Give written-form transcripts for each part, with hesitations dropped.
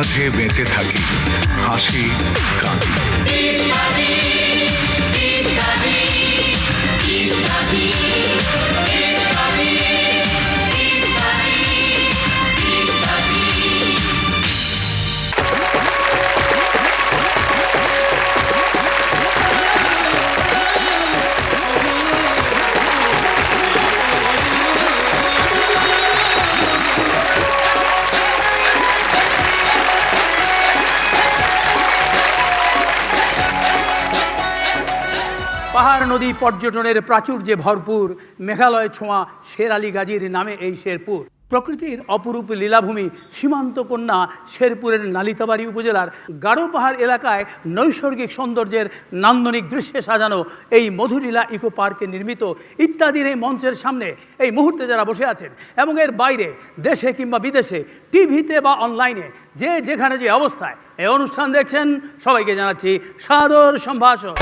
মাঝে বেঁচে থাকি, হাসি কাঁদি। পাহাড় নদী পর্যটনের প্রাচুর্যে ভরপুর মেঘালয় ছোঁয়া শেরালী গাজীর নামে এই শেরপুর। প্রকৃতির অপরূপ লীলাভূমি সীমান্ত কন্যা শেরপুরের নালিতাবাড়ী উপজেলার গাঢ় পাহাড় এলাকায় নৈসর্গিক সৌন্দর্যের নান্দনিক দৃশ্যে সাজানো এই মধুলীলা ইকো পার্কে নির্মিত ইত্যাদির এই মঞ্চের সামনে এই মুহূর্তে যারা বসে আছেন এবং এর বাইরে দেশে কিংবা বিদেশে টিভিতে বা অনলাইনে যে যেখানে যে অবস্থায় এই অনুষ্ঠান দেখছেন সবাইকে জানাচ্ছি সাদর সম্ভাষণ।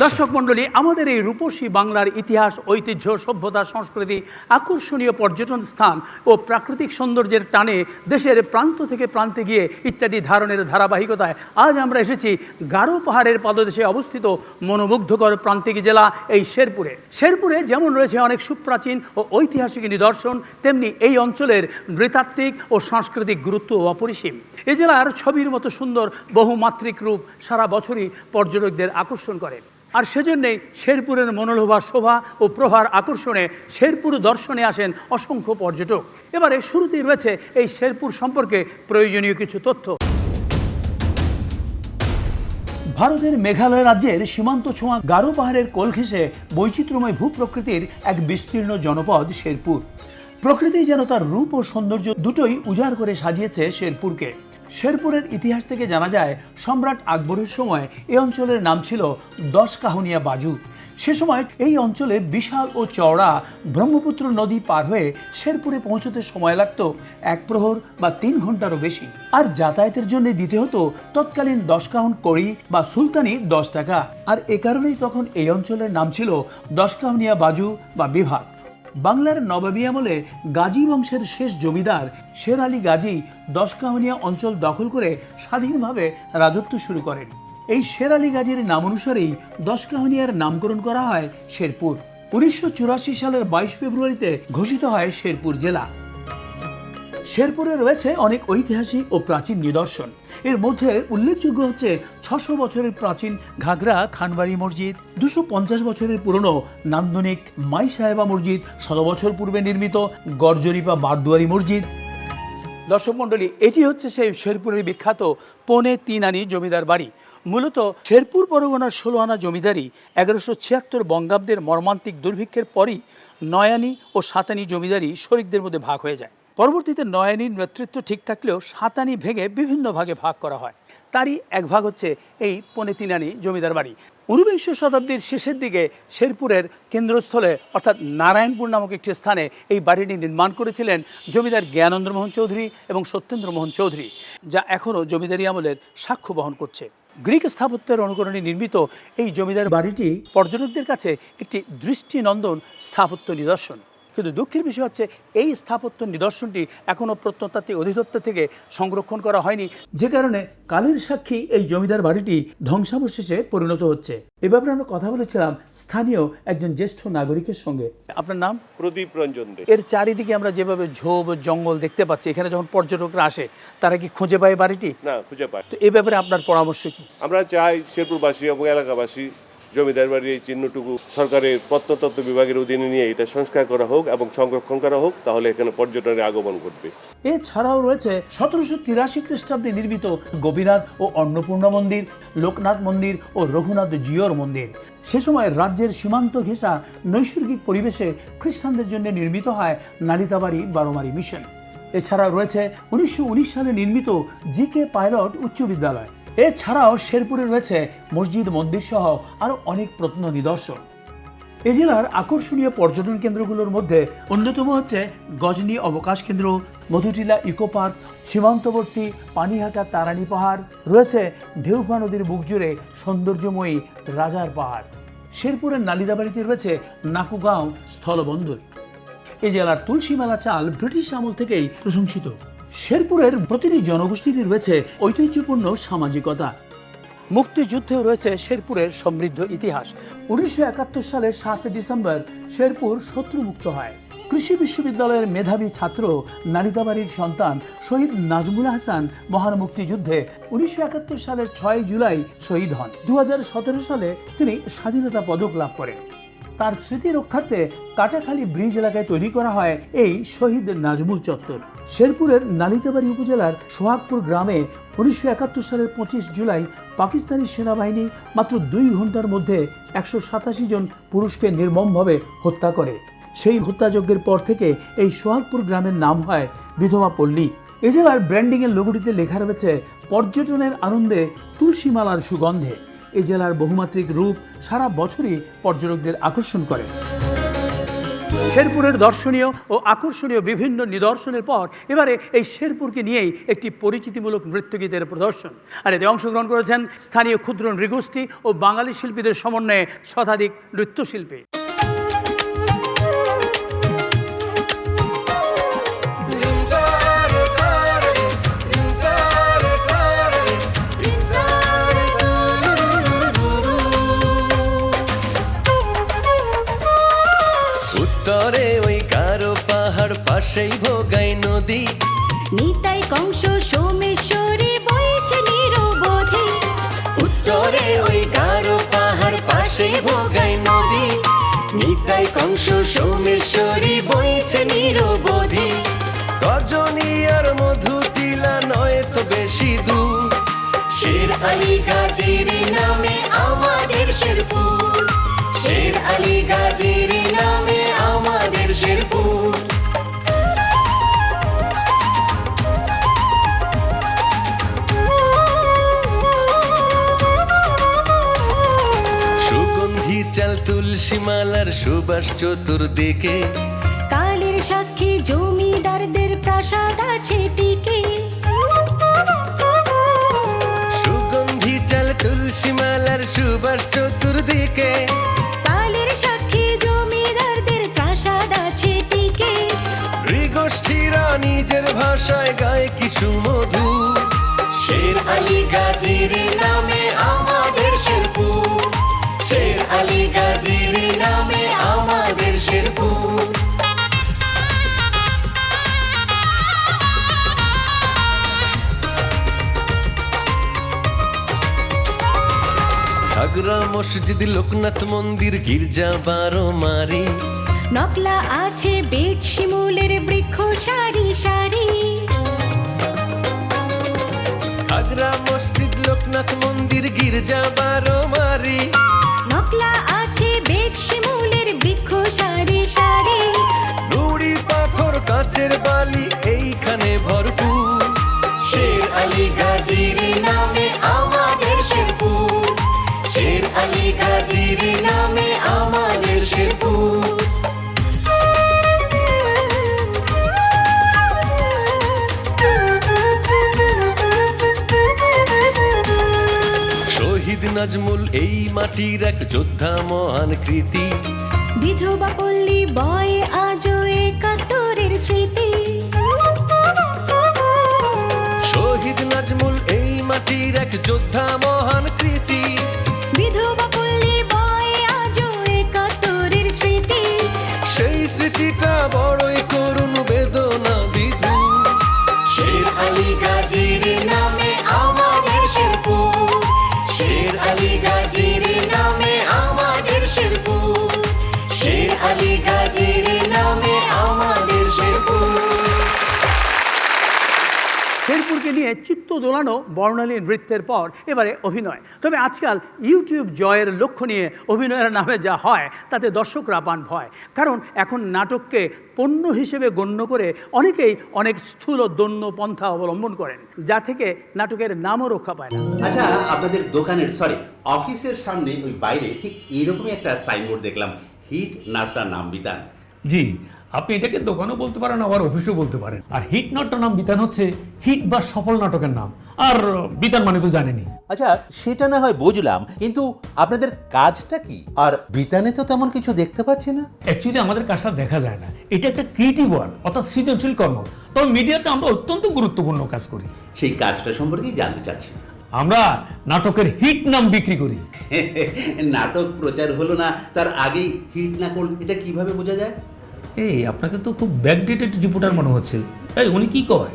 দর্শক মণ্ডলী, আমাদের এই রূপসী বাংলার ইতিহাস, ঐতিহ্য, সভ্যতা, সংস্কৃতি, আকর্ষণীয় পর্যটন স্থান ও প্রাকৃতিক সৌন্দর্যের টানে দেশের প্রান্ত থেকে প্রান্তে গিয়ে ইত্যাদি ধারণের ধারাবাহিকতায় আজ আমরা এসেছি গাঢ় পাহাড়ের পাদদেশে অবস্থিত মনোমুগ্ধকর প্রান্তিক জেলা এই শেরপুরে। শেরপুরে যেমন রয়েছে অনেক সুপ্রাচীন ও ঐতিহাসিক নিদর্শন, তেমনি এই অঞ্চলের নৃতাত্ত্বিক ও সাংস্কৃতিক গুরুত্ব অপরিসীম। এ জেলার ছবির মতো সুন্দর বহুমাত্রিক রূপ সারা বছরই পর্যটকদের আকর্ষণ করে। আর সেজন্যই শেরপুরের মনোলোভা শোভা ও প্রভার আকর্ষণে শেরপুর দর্শনে আসেন অসংখ্য পর্যটক। এবারে শুরুতেই রয়েছে এই শেরপুর সম্পর্কে প্রয়োজনীয় কিছু তথ্য। ভারতের মেঘালয় রাজ্যের সীমান্ত ছোঁয়া গাঢ় পাহাড়ের কোল ঘেঁষে বৈচিত্র্যময় ভূপ্রকৃতির এক বিস্তীর্ণ জনপদ শেরপুর। প্রকৃতি যেন তার রূপ ও সৌন্দর্য দুটোই উজাড় করে সাজিয়েছে শেরপুরকে। শেরপুরের ইতিহাস থেকে জানা যায়, সম্রাট আকবরের সময় এই অঞ্চলের নাম ছিল দশকাহনিয়া বাজু। সে সময় এই অঞ্চলে বিশাল ও চওড়া ব্রহ্মপুত্র নদী পার হয়ে শেরপুরে পৌঁছতে সময় লাগতো 1 প্রহর বা 3 ঘন্টারও বেশি। আর যাতায়াতের জন্য দিতে হতো তৎকালীন 10 কাউন কড়ি বা সুলতানি 10 টাকা। আর এ কারণেই তখন এই অঞ্চলের নাম ছিল দশকাহনিয়া বাজু বা বিভাগ। বাংলার নবাবী আমলে গাজী বংশের শেষ জমিদার শের আলী গাজী দশকাহনিয়া অঞ্চল দখল করে স্বাধীনভাবে রাজত্ব শুরু করেন। এই শের আলী গাজীর নাম অনুসারেই দশকাহনিয়ার নামকরণ করা হয় শেরপুর। 1984 সালের 22 ফেব্রুয়ারিতে ঘোষিত হয় শেরপুর জেলা। শেরপুরে রয়েছে অনেক ঐতিহাসিক ও প্রাচীন নিদর্শন। এর মধ্যে উল্লেখযোগ্য হচ্ছে 600 বছরের প্রাচীন ঘাগরা খানবাড়ি মসজিদ, 250 বছরের পুরনো নান্দনিক মাই সাহেবা মসজিদ, 100 বছর পূর্বে নির্মিত গড়জরিপা বারদুয়ারি মসজিদ। দর্শক মণ্ডলী, এটি হচ্ছে সেই শেরপুরের বিখ্যাত 3.5 আনি জমিদার বাড়ি। মূলত শেরপুর পরগনার 16 আনা জমিদারি 1176 বঙ্গাব্দের মর্মান্তিক দুর্ভিক্ষের পরই 9 আনি ও 7 আনি জমিদারি শরিকদের মধ্যে ভাগ হয়ে যায়। পরবর্তীতে 9 আনির নেতৃত্ব ঠিক থাকলেও 7 আনি ভেঙে বিভিন্ন ভাগে ভাগ করা হয়। তারই এক ভাগ হচ্ছে এই 3.5 আনি জমিদার বাড়ি। 19বিংশ শতাব্দীর শেষের দিকে শেরপুরের কেন্দ্রস্থলে অর্থাৎ নারায়ণপুর নামক একটি স্থানে এই বাড়িটি নির্মাণ করেছিলেন জমিদার জ্ঞানেন্দ্র মোহন চৌধুরী এবং সত্যেন্দ্র মোহন চৌধুরী, যা এখনও জমিদারি আমলের সাক্ষ্য বহন করছে। গ্রিক স্থাপত্যের অনুকরণে নির্মিত এই জমিদার বাড়িটি পর্যটকদের কাছে একটি দৃষ্টিনন্দন স্থাপত্য নিদর্শন। কিন্তু দুঃখের বিষয় হচ্ছে এই স্থাপত্য নিদর্শনটি এখনও প্রত্নতাত্ত্বিক অধিদপ্তর থেকে সংরক্ষণ করা হয়নি, যে কারণে কালের সাক্ষী এই জমিদার বাড়িটি ধ্বংসাবশেষে পরিণত হচ্ছে। এ ব্যাপারে আমরা কথা বলেছিলাম স্থানীয় একজন জ্যেষ্ঠ নাগরিকের সঙ্গে। আপনার নাম? প্রদীপ রঞ্জন দে। এর চারিদিকে আমরা যেভাবে ঝোপ জঙ্গল দেখতে পাচ্ছি, এখানে যখন পর্যটকরা আসে তারা কি খুঁজে পায় বাড়িটি? না, খুঁজে পায়। তো এ ব্যাপারে আপনার পরামর্শ কি? আমরা চাই শেরপুরবাসী এবং এলাকাবাসী জমিদার বাড়ির এই চিহ্নটুকু সরকারের প্রত্নতত্ত্ব বিভাগের অধীনে নিয়ে এটা সংস্কার করা হোক এবং সংরক্ষণ করা হোক, তাহলে এখানে পর্যটনের আগমন ঘটবে। এছাড়াও রয়েছে 1783 খ্রিস্টাব্দে নির্মিত গোপীনাথ ও অন্নপূর্ণা মন্দির, লোকনাথ মন্দির ও রঘুনাথ জিয়র মন্দির। সে সময় রাজ্যের সীমান্ত ঘেঁষা নৈসর্গিক পরিবেশে খ্রিস্টানদের জন্য নির্মিত হয় নালিতাবাড়ি বারোমারি মিশন। এছাড়া রয়েছে 1919 সালে নির্মিত জি.কে পাইলট উচ্চ বিদ্যালয়। এছাড়াও শেরপুরে রয়েছে মসজিদ, মন্দির সহ আরও অনেক প্রত্ন নিদর্শন। এ জেলার আকর্ষণীয় পর্যটন কেন্দ্রগুলোর মধ্যে অন্যতম হচ্ছে গজনী অবকাশ কেন্দ্র, মধুটিলা ইকো পার্ক, সীমান্তবর্তী পানিহাটা তারানি পাহাড়, রয়েছে ঢেউফা নদীর বুক জুড়ে সৌন্দর্যময়ী রাজার পাহাড়। শেরপুরের নালিতাবাড়িতে রয়েছে নাকুগাঁও স্থলবন্দর। এই জেলার তুলসী মেলা চাল ব্রিটিশ আমল থেকেই প্রশংসিত। শেরপুরের প্রতিটি জনগোষ্ঠীরই রয়েছে ঐতিহ্যপূর্ণ সামাজিকতা। মুক্তিযুদ্ধেও রয়েছে শেরপুরের সমৃদ্ধ ইতিহাস। 1971 সালের 7 ডিসেম্বর শেরপুর শত্রুমুক্ত হয়। কৃষি বিশ্ববিদ্যালয়ের মেধাবী ছাত্র নালিতাবাড়ির সন্তান শহীদ নাজমুল হাসান মহান মুক্তিযুদ্ধে 1971 সালের 6 জুলাই শহীদ হন। 2017 সালে তিনি স্বাধীনতা পদক লাভ করেন। তার স্মৃতি রক্ষার্থে কাটাখালী ব্রিজ এলাকায় তৈরি করা হয় এই শহীদ নাজমুল চত্বর। শেরপুরের নালিতাবাড়ি উপজেলার সোহাগপুর গ্রামে 1971 সালের 25 জুলাই পাকিস্তানি সেনাবাহিনী মাত্র 2 ঘন্টার মধ্যে 187 জন পুরুষকে নির্মমভাবে হত্যা করে। সেই হত্যাযজ্ঞের পর থেকে এই সোহাগপুর গ্রামের নাম হয় বিধবা পল্লী। এ জেলার ব্র্যান্ডিংয়ের লোগোটিতে লেখা রয়েছে পর্যটনের আনন্দে তুলসীমালার সুগন্ধে। এই জেলার বহুমাত্রিক রূপ সারা বছরই পর্যটকদের আকর্ষণ করে। শেরপুরের দর্শনীয় ও আকর্ষণীয় বিভিন্ন নিদর্শনের পর এবারে এই শেরপুরকে নিয়েই একটি পরিচিতিমূলক নৃত্যগীতের প্রদর্শন। আর এতে অংশগ্রহণ করেছেন স্থানীয় ক্ষুদ্র নৃগোষ্ঠী ও বাঙালি শিল্পীদের সমন্বয়ে শতাধিক নৃত্যশিল্পী। উত্তরে ওই গারো পাহাড়, পাশেই ভোগাই নদী, নিতাই কংস সোমেশ্বরী বইছে নিরবধি। উত্তরে ওই গারো পাহাড়, পাশেই ভোগাই নদী, নিতাই কংস সোমেশ্বরী বইছে নিরবধি। রজনী আর মধু টিলা নয় তো বেশি দূর, শের আলী গাজীর নামে আমাদের শেরপুর, শের আলী গাজীর নামে আমাদের শেরপুর। সুগন্ধি চাল তুলসী মালার সুবাস চতুর্দিকে, কালের সাক্ষী জমিদারদের প্রাসাদ আছে টিকে। সুগন্ধি চাল তুলসী মালার সুবাস চতুর্দিকে, কালের সাক্ষী জমিদারদের প্রাসাদ আছে টিকে। নৃগোষ্ঠীরা নিজের ভাষায় গায় কি সুমধুর, শের আলী গাজীর নামে আমাদের শেরপুর, শের আলী গাজীর নামে আমাদের শেরপুর। আগ্রা মসজিদ, লোকনাথ মন্দির, গির্জা, বারো মারি, নকলা আছে বেট শিমুলের বৃক্ষ সারি সারি। আগ্রা মসজিদ, লোকনাথ মন্দির, গির্জা, বারো মারি, নকলা আছে বেট শিমুলের বৃক্ষ সারি সারি। নুড়ি পাথর কাচের বালি এইখানে ভরপুর, শের আলী গাজীর নামে আমাদের শেরপুর, শের আলী গাজীর নামে আমাদের শেরপুর। শহীদ নাজমুল এই মাটির এক যোদ্ধা মহান কৃতি, বিধবা পল্লী বয় আজও 71-এর স্মৃতি। শহীদ নাজমুল এই মাটির এক যোদ্ধা মহান কৃতি, বিধবা পল্লী বয় আজও 71-এর স্মৃতি। সেই স্মৃতিটা বড়ই করুণ বেদনা বিধু, শের আলী গাজীর নামে আমাদের শেরপুর, শের আলী গাজীর নামে আমাদের শেরপুর, শের আলী গাজীর নামে আমাদের শেরপুর। শেরপুরকে নিয়ে চিত্ত দোলানো বর্ণালী নৃত্যের পর এবারে অভিনয়। তবে আজকাল ইউটিউব জয়ের লক্ষ্য নিয়ে অভিনয়ের নামে যা হয় তাতে দর্শকরা পান ভয়। কারণ এখন নাটককে পণ্য হিসেবে গণ্য করে অনেকেই অনেক স্থূল দন্য পন্থা অবলম্বন করেন, যা থেকে নাটকের নামও রক্ষা পায় না। আচ্ছা, আপনাদের দোকানের অফিসের সামনে ওই বাইরে ঠিক এইরকমই একটা সাইনবোর্ড দেখলাম, হিট নাট্যা নাম বিধান। জি, আপনি এটাকে দোকানও বলতে পারেন, আবার অফিসও বলতে পারেন। আর হিট নাট্যর নাম বিতান হচ্ছে হিট বা সফল নাটকের নাম, আর বিতান মানে তো জানেনই। আচ্ছা, সেটা না হয় বুঝলাম, কিন্তু আপনাদের কাজটা কি? আর বিতানে তো তেমন কিছু দেখতে পাচ্ছি না। অ্যাকচুয়ালি আমাদের কাজটা দেখা যায় না, এটা একটা ক্রিয়েটিভ ওয়ার্ক, অর্থাৎ সৃজনশীল কর্ম। তবে মিডিয়াতে আমরা অত্যন্ত গুরুত্বপূর্ণ কাজ করি। সেই কাজটা সম্পর্কেই জানতে চাচ্ছি। আমরা নাটকের হিট নাম বিক্রি করি। নাটক প্রচার হলো না তার আগেই হিট না করল, এটা কিভাবে বোঝা যায়? এই আপনাকে তো খুব ব্যাকডেটেড রিপোর্টার মনে হচ্ছে। এই উনি কি কয়?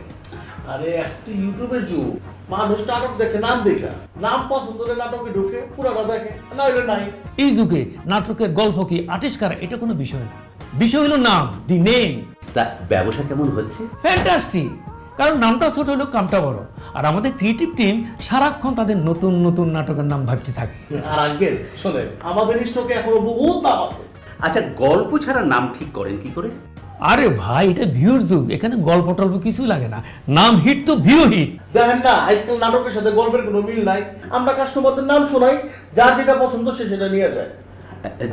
আরে একটা ইউটিউবের যুগ, মানুষ নাটক দেখে নাম দেখা, নাম পছন্দ হলে নাটকে ঢুকে পুরাটা দেখে, না হলে নাই। এই যুগে নাটকের গল্প কি আর্টিস্ট এটা কোনো বিষয় না, বিষয় হলো নাম, দি নেম। তা ব্যবসা কেমন হচ্ছে? ফ্যান্টাস্টিক, কারণ নামটা ছোট হলো কামটা বড়। আর আমাদের ক্রিয়েটিভ টিম সারাক্ষণ তাদের নতুন নতুন নাটকের নাম ভাবতে থাকে। আর আগে শোনেন, আমাদের স্টকে এখনো বহুত নাম আছে। আচ্ছা, গল্প ছাড়া নাম ঠিক করেন কি করে? আরে ভাই, এটা ভিউর যুগ, এখানে গল্প টল্প কিছুই লাগে না, নাম হিট তো ভিউ হিট। দেখেন না, আজকাল নাটকের সাথে গল্পের কোনো মিল নাই। আমরা কাস্টমারদের নাম শোনাই, যার যেটা পছন্দ সে সেটা নিয়ে যায়।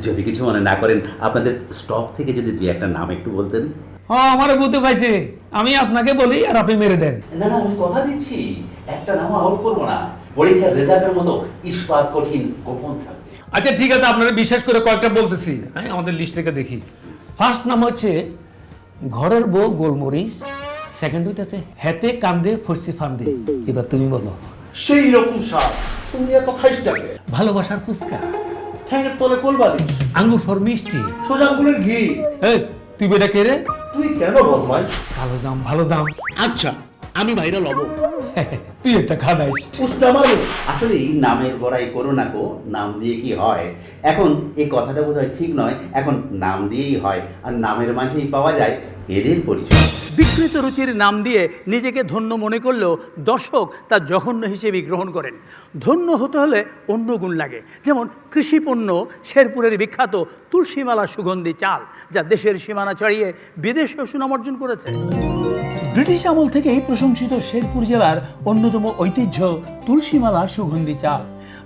যদি কিছু মনে না করেন, আপনাদের স্টক থেকে যদি দুই একটা নাম একটু বলতেন। আমারও বুঝতে পাইছে, আমি আপনাকে বলি আর আপনি মেরে দেন। না না, আমি কথা দিচ্ছি, একটা নাম আউট করবো না। পরীক্ষার রেজাল্টের মতো ইস্পাত কঠিন গোপন থাকবে। আচ্ছা ঠিক আছে, আপনারা বিশ্বাস করে কয়েকটা বলতেছি। হ্যাঁ, আমাদের লিস্ট থেকে দেখি। ফার্স্ট নাম হচ্ছে ঘরের বউ গোলমরিচ, সেকেন্ড হইতেছে হেতে কান্দে ফরসি ফান্দে। এবার তুমি বলো। সেই রকম স্বাদ, তুমি এত খাইসটাকে। ভালোবাসার ফুচকা, ঠ্যাঙের তলে কোলবালি, আঙ্গুর ফর মিষ্টি। সোজা আঙ্গুলের ঘি। এই তুই বেটা কে রে? তুই কেন বদমাইশ? ভালো জাম, ভালো জাম। আচ্ছা, আমি বাইরে লব। তুই একটা খাদাইস। উস্তা মারবো। আসলে এই নামের বড়াই করো না গো, নাম দিয়ে কি হয়? এখন এই কথাটা বোধহয় ঠিক নয়, এখন নাম দিয়েই হয়, আর নামের মাঝেই পাওয়া যায় এদের পরিচয়। বিকৃত রুচির নাম দিয়ে নিজেকে ধন্য মনে করলেও দর্শক তা জঘন্য হিসেবে গ্রহণ করেন। ধন্য হতে হলে অন্য গুণ লাগে, যেমন কৃষিপণ্য শেরপুরের বিখ্যাত তুলসীমালা সুগন্ধি চাল, যা দেশের সীমানা ছাড়িয়ে বিদেশেও সুনাম অর্জন করেছে। ব্রিটিশ আমল থেকেই প্রশংসিত শেরপুর জেলার অন্যতম ঐতিহ্য তুলসীমালা সুগন্ধি চাল।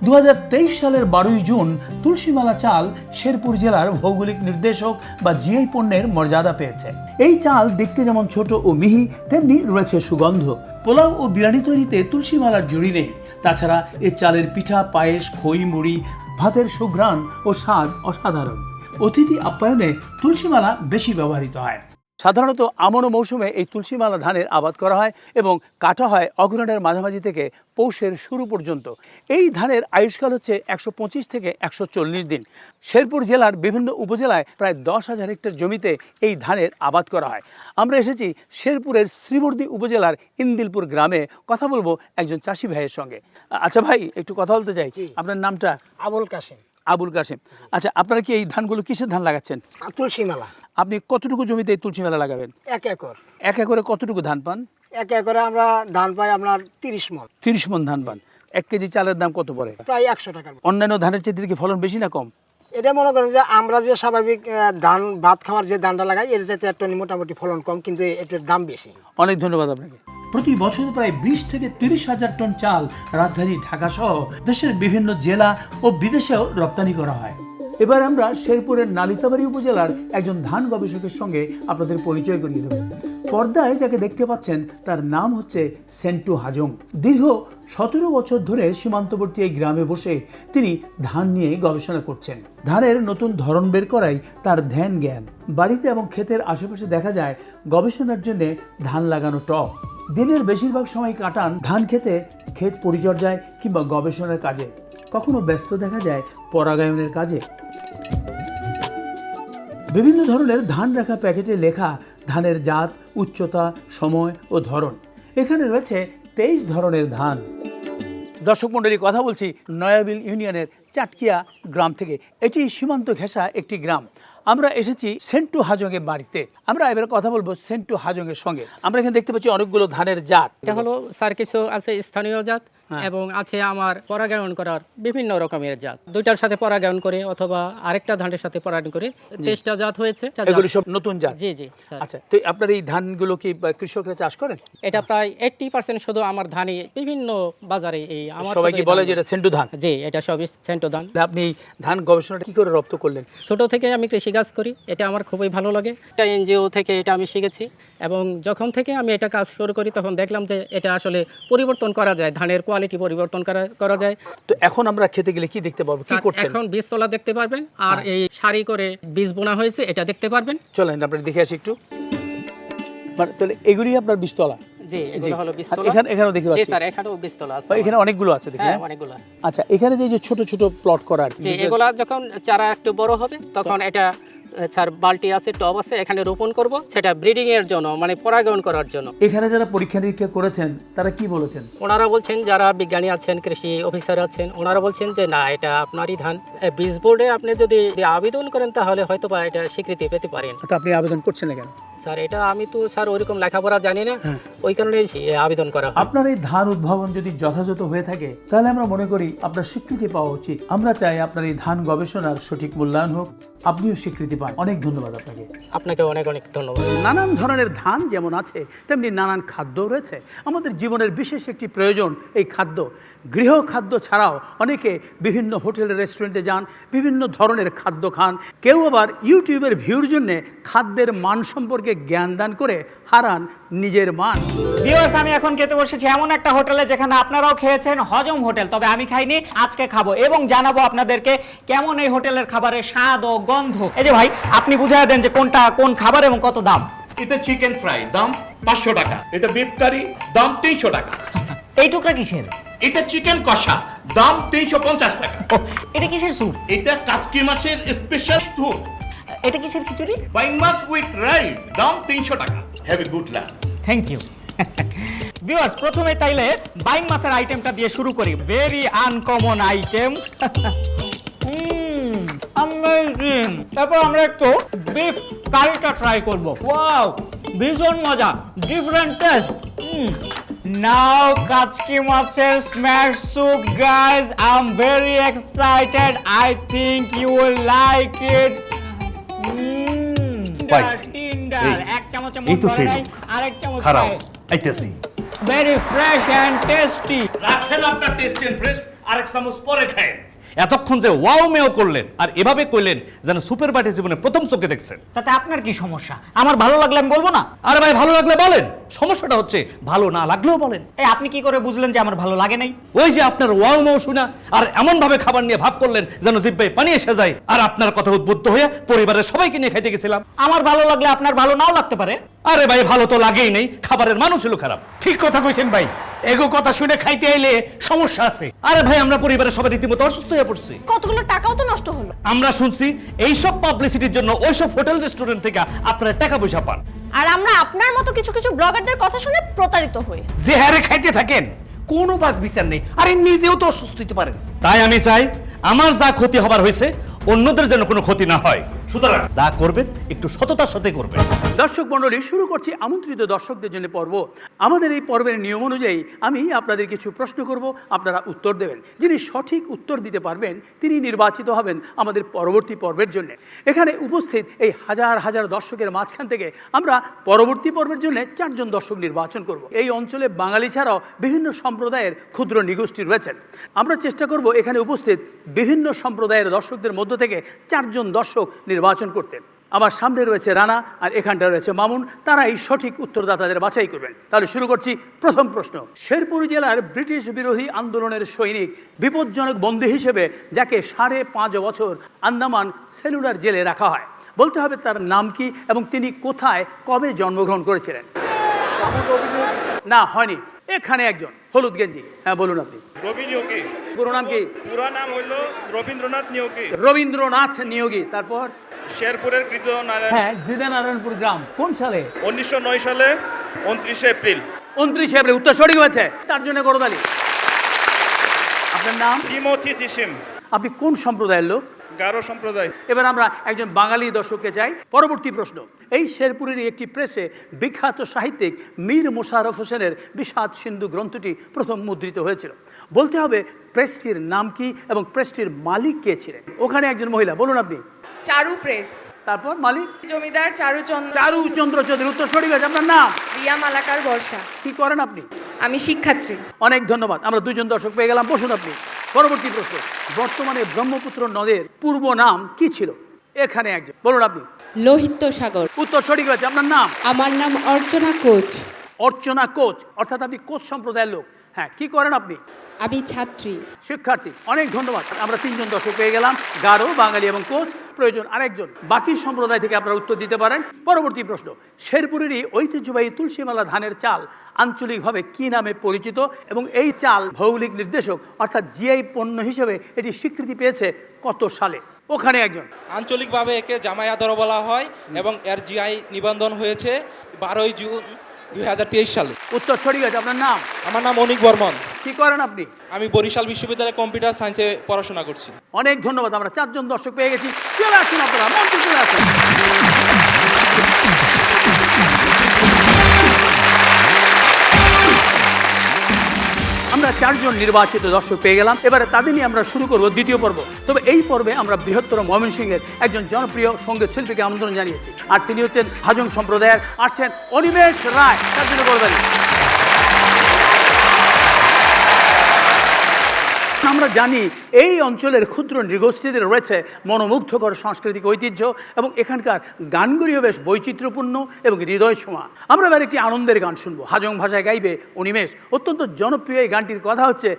2023 সালের 12 জুন তুলসীমালা চাল শেরপুর জেলার ভৌগোলিক নির্দেশক বা জিআই পণ্যের মর্যাদা পেয়েছে। এই চাল দেখতে যেমন ছোট ও মিহি, তেমনি রয়েছে সুগন্ধ। পোলাও ও বিরিয়ানি তৈরিতে তুলসীমালার জুড়ি নেই। তাছাড়া এ চালের পিঠা, পায়েস, খই, মুড়ি, ভাতের সুঘ্রাণ ও স্বাদ অসাধারণ। অতিথি আপ্যায়নে তুলসীমালা বেশি ব্যবহৃত হয়। সাধারণত আমন মৌসুমে এই তুলসীমালা ধানের আবাদ করা হয় এবং কাটা হয় অগ্রহায়ণের মাঝামাঝি থেকে পৌষের শুরু পর্যন্ত। এই ধানের আয়ুষ্কাল হচ্ছে 125 থেকে 140 দিন। শেরপুর জেলার বিভিন্ন উপজেলায় প্রায় 10,000 হেক্টর জমিতে এই ধানের আবাদ করা হয়। আমরা এসেছি শেরপুরের শ্রীবর্দী উপজেলার ইন্দিলপুর গ্রামে, কথা বলবো একজন চাষি ভাইয়ের সঙ্গে। আচ্ছা ভাই, একটু কথা বলতে চাই। আপনার নামটা? আবুল কাশেম। আবুল কাশেম। আচ্ছা, আপনারা কি এই ধানগুলো কিসের ধান লাগাচ্ছেন? তুলসীমালা। আপনি কতটুকু জমিতে এই তুলসীমালা লাগাবেন? 1 একর। 1 একরে কতটুকু ধান পান? 1 একরে আমরা ধান পাই আপনার 30 মণ। 30 মণ ধান পান। 1 কেজি চালের দাম কত পড়ে? প্রায় 100 টাকা। অন্যান্য ধানের চেয়ে কি ফলন বেশি না কম? এটা মনে করেন যে আমরা যে স্বাভাবিক ধান ভাত খাওয়ার যে ধানটা লাগাই, এর চাইতে একটু মোটামুটি ফলন কম, কিন্তু এটার দাম বেশি। অনেক ধন্যবাদ আপনাকে। প্রতি বছর প্রায় 20 থেকে 30 হাজার টন চাল রাজধানী ঢাকা সহ দেশের বিভিন্ন জেলা ও বিদেশেও রপ্তানি করা হয়। এবার আমরা শেরপুরের নালিতাবাড়ী উপজেলার একজন ধান গবেষকের সঙ্গে আপনাদের পরিচয় করিয়ে দেব। পর্দায় যাকে দেখতে পাচ্ছেন তার নাম হচ্ছে সেন্টু হাজং। দীর্ঘ 17 বছর ধরে সীমান্তবর্তী এই গ্রামে বসে তিনি ধান নিয়ে গবেষণা করছেন। ধানের নতুন ধরন বের করাই তার ধ্যান জ্ঞান। বাড়িতে এবং ক্ষেতের আশেপাশে দেখা যায় গবেষণার জন্য ধান লাগানো টব। দিনের বেশিরভাগ সময় কাটান ধান খেতে, ক্ষেত পরিচর্যায় কিংবা গবেষণার কাজে। কখনো ব্যস্ত দেখা যায় পরাগায়নের কাজে। বিভিন্ন ধরনের ধান রাখা প্যাকেটে লেখা ধানের জাত, উচ্চতা, সময় ও ধরন। এখানে রয়েছে 23 ধরনের ধান। দর্শক মণ্ডলী, কথা বলছি নয়াবিল ইউনিয়নের চাটকিয়া গ্রাম থেকে। এটি সীমান্ত ঘেঁষা একটি গ্রাম। আমরা এসেছি সেন্টু হাজংয়ের বাড়িতে। আমরা এবারে কথা বলবো সেন্টু হাজংয়ের সঙ্গে। আমরা এখানে দেখতে পাচ্ছি অনেকগুলো ধানের জাত। এটা হলো স্যার কিছু আছে স্থানীয় জাত এবং আছে আমার পরাগায়ন করার বিভিন্ন রকমের জাত। দুইটার সাথে পরাগায়ন করে অথবা আরেকটা ধানের সাথে পরাগায়ন করে 23টা জাত হয়েছে। এগুলো সব নতুন জাত? জি জি স্যার। আচ্ছা, তো আপনার এই ধানগুলো কি কৃষকরা চাষ করেন? এটা প্রায় 80% শুধু আমার ধানই বিভিন্ন বাজারে এই আমার সবাই কি বলে যে এটা সেন্টু ধান? জি, এটা সবই সেন্টু ধান। আপনি ধান গবেষণা কি করে রপ্ত করলেন? ছোট থেকে আমি কৃষি কাজ করি, এটা আমার খুবই ভালো লাগে। এটা এনজিও থেকে এটা আমি শিখেছি এবং যখন থেকে আমি এটা কাজ শুরু করি তখন দেখলাম যে এটা আসলে পরিবর্তন করা যায়, ধানের কোয়ালিটি পরিবর্তন করা যায়। তো এখন আমরা খেতে গেলে কি দেখতে পাবো, কি করছেন? এখন বীজতলা দেখতে পারবেন আর এই সারি করে বীজ বোনা হয়েছে এটা দেখতে পারবেন। চলেন আমরা দেখে আসি একটু। তাহলে এগুলি আপনার বীজতলা? জি, এগুলো হলো বীজতলা। এখানেও দেখতে জি পাচ্ছি। স্যার, এখানেও বীজতলা আছে। এখানে অনেকগুলো আছে দেখি। হ্যাঁ, অনেকগুলো। আচ্ছা, এখানে যে ছোট ছোট প্লট করা আর কি, যে এগুলা যখন চারা একটু বড় হবে তখন এটা স্যার বালতি আছে, টব আছে, এখানে রোপণ করব, সেটা ব্রিডিং এর জন্য মানে পরাগায়ন করার জন্য। এখানে যারা পরীক্ষা নিরীক্ষা করেছেন তারা কি বলেছেন? ওনারা বলছেন, যারা বিজ্ঞানী আছেন, কৃষি অফিসার আছেন, ওনারা বলছেন যে না, এটা আপনারই ধান। বীজ বোর্ডে আপনি যদি আবেদন করেন তাহলে হয়তো বা এটা স্বীকৃতি পেতে পারেন। তো আপনি আবেদন করছেন না কেন? স্যার এটা আমি তো স্যার ওইরকম লেখাপড়া জানি না, ওই কারণে আবেদন করা হয়। আপনার এই ধান উদ্ভাবন যদি যথাযথ হয়ে থাকে তাহলে আমরা মনে করি আপনার স্বীকৃতি পাওয়া উচিত। আমরা চাই আপনার এই ধান গবেষণার সঠিক মূল্যায়ন হোক, আপনিও স্বীকৃতি পান। অনেক ধন্যবাদ আপনাকে। আপনাকে অনেক অনেক ধন্যবাদ। নানান ধরনের ধান যেমন আছে তেমনি নানান খাদ্য রয়েছে। আমাদের জীবনের বিশেষ একটি প্রয়োজন এই খাদ্য। গৃহ খাদ্য ছাড়াও অনেকে বিভিন্ন হোটেল রেস্টুরেন্টে যান, বিভিন্ন ধরনের খাদ্য খান। কেউ আবার ইউটিউবের ভিউর জন্য খাদ্যের মান সম্পর্কে জ্ঞান দান করে হারান নিজের মান। ভিউয়ার্স, আমি এখন খেতে বসেছি এমন একটা হোটেলে যেখানে আপনারাও খেয়েছেন, হজম হোটেল। তবে আমি খাইনি, আজকে খাবো এবং জানাবো আপনাদেরকে কেমন এই হোটেলের খাবারের স্বাদ ও গন্ধ। এই যে ভাই, আপনি বুঝিয়ে দেন যে কোনটা কোন খাবার এবং কত দাম। এটা চিকেন ফ্রাই, দাম 500 টাকা। এটা বিফ কারি, দাম 300 টাকা। এই টুকরা কিসের? এটা চিকেন কষা, দাম 350 টাকা। এটা কিসের স্যুপ? এটা কাচকি মাছের স্পেশাল স্যুপ। এটা কিসের খিচুড়ি? বাইং মাছ উইথ রাইস, দাম 300 টাকা। Have a good lunch. Thank you. Viewers, প্রথমে তাইলে বাইং মাছের আইটেমটা দিয়ে শুরু করি। Very uncommon item. অ্যামেজিং। তারপর আমরা একটু বিফ কারিটা ট্রাই করব। ওয়াও, ভীষণ মজা, ডিফারেন্ট টেস্ট। নাও কাচকি মাছের smash soup. Guys, I am very excited. I think you will like it. এক চামচে মুখ ভরে নাই, আরেক চামচ খাই। Very fresh and tasty. রাখেন আপনার টেস্টি এন্ড ফ্রেশ, আরেক চামচ পরে খায়। এতক্ষণ যে ওয়াও মেও করলেন আর এভাবে কইলেন যেন সুপার বাটি জীবনে প্রথম চোখে দেখছেন। তাতে আপনার কি সমস্যা? আমার ভালো লাগলে আমি বলবো না? আরে ভাই, ভালো লাগলে বলেন, সমস্যাটা হচ্ছে ভালো না লাগলেও বলেন। এই আপনি কি করে বুঝলেন যে আমার ভালো লাগে নাই? ওই যে আপনার ওয়াও মেও শুনা আর এমন ভাবে খাবার নিয়ে ভাব করলেন যেন জিহ্বায় পানি এসে যায়। আর আপনার কথা উদ্বুদ্ধ হয়ে পরিবারের সবাইকে নিয়ে খাইতে গেছিলাম। আমার ভালো লাগলে আপনার ভালো নাও লাগতে পারে। আরে ভাই, ভালো তো লাগেই নেই, খাবারের মানুষ ছিল খারাপ। ঠিক কথা কইছেন ভাই, এগো কথা শুনে খাইতে আইলে সমস্যা আছে। আরে ভাই, আমরা পরিবারের সবাই রীতিমতো অসুস্থ হয়ে পড়ছি। কতগুলো টাকাও তো নষ্ট হলো। আমরা শুনছি এইসব পাবলিসিটির জন্য ওইসব হোটেল রেস্টুরেন্ট থেকে আপনারা টাকা পয়সা পান। আর আমরা আপনার মতো কিছু কিছু ব্লগারদের কথা শুনে প্রতারিত হই। যে হারে খাইতে থাকেন কোনো বাস বিচার নেই, আরে নিজেও তো অসুস্থ হতে পারেন। তাই আমি চাই আমার যা ক্ষতি হবার হয়েছে অন্যদের যেন কোনো ক্ষতি না হয়। সুতরাং যা করবেন একটু সততার সাথে করবেন। দর্শক মণ্ডলী, শুরু করছি আমন্ত্রিত দর্শকদের জন্য পর্ব। আমাদের এই পর্বের নিয়ম অনুযায়ী আমি আপনাদের কিছু প্রশ্ন করব, আপনারা উত্তর দেবেন। যিনি সঠিক উত্তর দিতে পারবেন তিনি নির্বাচিত হবেন আমাদের পরবর্তী পর্বের জন্য। এখানে উপস্থিত এই হাজার হাজার দর্শকের মাঝখান থেকে আমরা পরবর্তী পর্বের জন্য 4 জন দর্শক নির্বাচন করব। এই অঞ্চলে বাঙালি ছাড়াও বিভিন্ন সম্প্রদায়ের ক্ষুদ্র নিগোষ্ঠী রয়েছেন। আমরা চেষ্টা করব এখানে উপস্থিত বিভিন্ন সম্প্রদায়ের দর্শকদের মধ্য থেকে 4 জন দর্শক নির্বাচন করতেন। আমার সামনে রয়েছে রানা আর এখানটা রয়েছে মামুন, তারাই সঠিক উত্তরদাতাদের বাছাই করবেন। তাহলে শুরু করছি প্রথম প্রশ্ন। শেরপুর জেলার ব্রিটিশ বিরোধী আন্দোলনের সৈনিক, বিপজ্জনক বন্দী হিসেবে যাকে 5.5 বছর আন্দামান সেলুলার জেলে রাখা হয়, বলতে হবে তার নাম কি এবং তিনি কোথায় কবে জন্মগ্রহণ করেছিলেন? না, হয়নি। এখানে একজন হলুদ গেঞ্জি, হ্যাঁ বলুন আপনি। পুরো নাম কি? পুরো নাম হলো রবীন্দ্রনাথ নিয়োগী। রবীন্দ্রনাথ নিয়োগী। তারপর? শেরপুরের গৃহনারায়ণ। হ্যাঁ, গৃহনারায়ণপুর গ্রাম। কোন সালে? 1909 সালে 29 এপ্রিল। 29 এপ্রিল, উত্তর সঠিক হয়েছে। তার জন্য করতালি। আপনার নাম? টিমোথি জিসিম। আপনি কোন সম্প্রদায়ের লোক? গারো সম্প্রদায়। এবার আমরা একজন বাঙালি দর্শককে চাই। পরবর্তী প্রশ্ন। এই শেরপুরের একটি প্রেসে বিখ্যাত সাহিত্যিক মীর মোশাররফ হোসেনের বিষাদ সিন্ধু গ্রন্থটি প্রথম মুদ্রিত হয়েছিল। বলতে হবে প্রেসটির নাম কি এবং প্রেসটির মালিক কে ছিলেন? ওখানে একজন মহিলা, বলুন আপনি। চারু প্রেস। তারপর মালিক? জমিদার চারুচন্দ্র চৌধুরী। উত্তর সঠিক আছে। আপনার নাম? রিয়া মালাকার বর্ষা। কি করেন আপনি? আমি শিক্ষার্থী। অনেক ধন্যবাদ। আমরা 2 জন দর্শক পেয়ে গেলাম। বসুন আপনি। পরবর্তী প্রশ্ন। বর্তমানে ব্রহ্মপুত্র নদের পূর্ব নাম কি ছিল? এখানে একজন, বলুন আপনি। লোহিত সাগর। উত্তর সঠিক হয়েছে। আপনার নাম? আমার নাম অর্চনা কোচ। অর্চনা কোচ, অর্থাৎ আপনি কোচ সম্প্রদায়ের লোক। হ্যাঁ, কি করেন আপনি? আমি ছাত্রী। শিক্ষার্থী। অনেক ধন্যবাদ। আমরা 3 জন দর্শক পেয়ে গেলাম, গারো, বাঙালি এবং কোচ। প্রয়োজন আরেকজন। বাকি সম্প্রদায় থেকে আপনারা উত্তর দিতে পারেন। পরবর্তী প্রশ্ন, শেরপুরেরই ঐতিহ্যবাহী তুলসীমালা ধানের চাল আঞ্চলিকভাবে কি নামে পরিচিত এবং এই চাল ভৌগোলিক নির্দেশক অর্থাৎ জিআই পণ্য হিসেবে এটি স্বীকৃতি পেয়েছে কত সালে? ওখানে একজন। আঞ্চলিকভাবে একে জামাই আদর বলা হয় এবং এর জিআই নিবন্ধন হয়েছে 12 জুন 2023 সালে। উত্তর সঠিক আছে। আপনার নাম? আমার নাম অনিক বর্মন। কি করেন আপনি? আমি বরিশাল বিশ্ববিদ্যালয়ে কম্পিউটার সায়েন্সে পড়াশোনা করছি। অনেক ধন্যবাদ। আমরা 4 জন দর্শক পেয়ে গেছি। চলে আসুন আপনারা, মঞ্চে চলে আসুন। আমরা 4 জন নির্বাচিত দর্শক পেয়ে গেলাম। এবারে তাদের নিয়ে আমরা শুরু করব দ্বিতীয় পর্ব। তবে এই পর্বে আমরা বৃহত্তর ময়মনসিংহের একজন জনপ্রিয় সঙ্গীত শিল্পীকে আমন্ত্রণ জানিয়েছি, আর তিনি হচ্ছেন হাজং সম্প্রদায়ের, আসছেন অনিমেষ রায়। তার জন্য বলবেন। আমরা জানি এই অঞ্চলের ক্ষুদ্র নৃগোষ্ঠীদের রয়েছে মনোমুগ্ধকর সাংস্কৃতিক ঐতিহ্য এবং এখানকার গানগুলিও বেশ বৈচিত্র্যপূর্ণ এবং হৃদয় ছোঁয়া। আমরা এবার একটি আনন্দের গান শুনবো, হাজং ভাষায় গাইবে অনিমেষ। অত্যন্ত জনপ্রিয় এই গানটির কথা হচ্ছে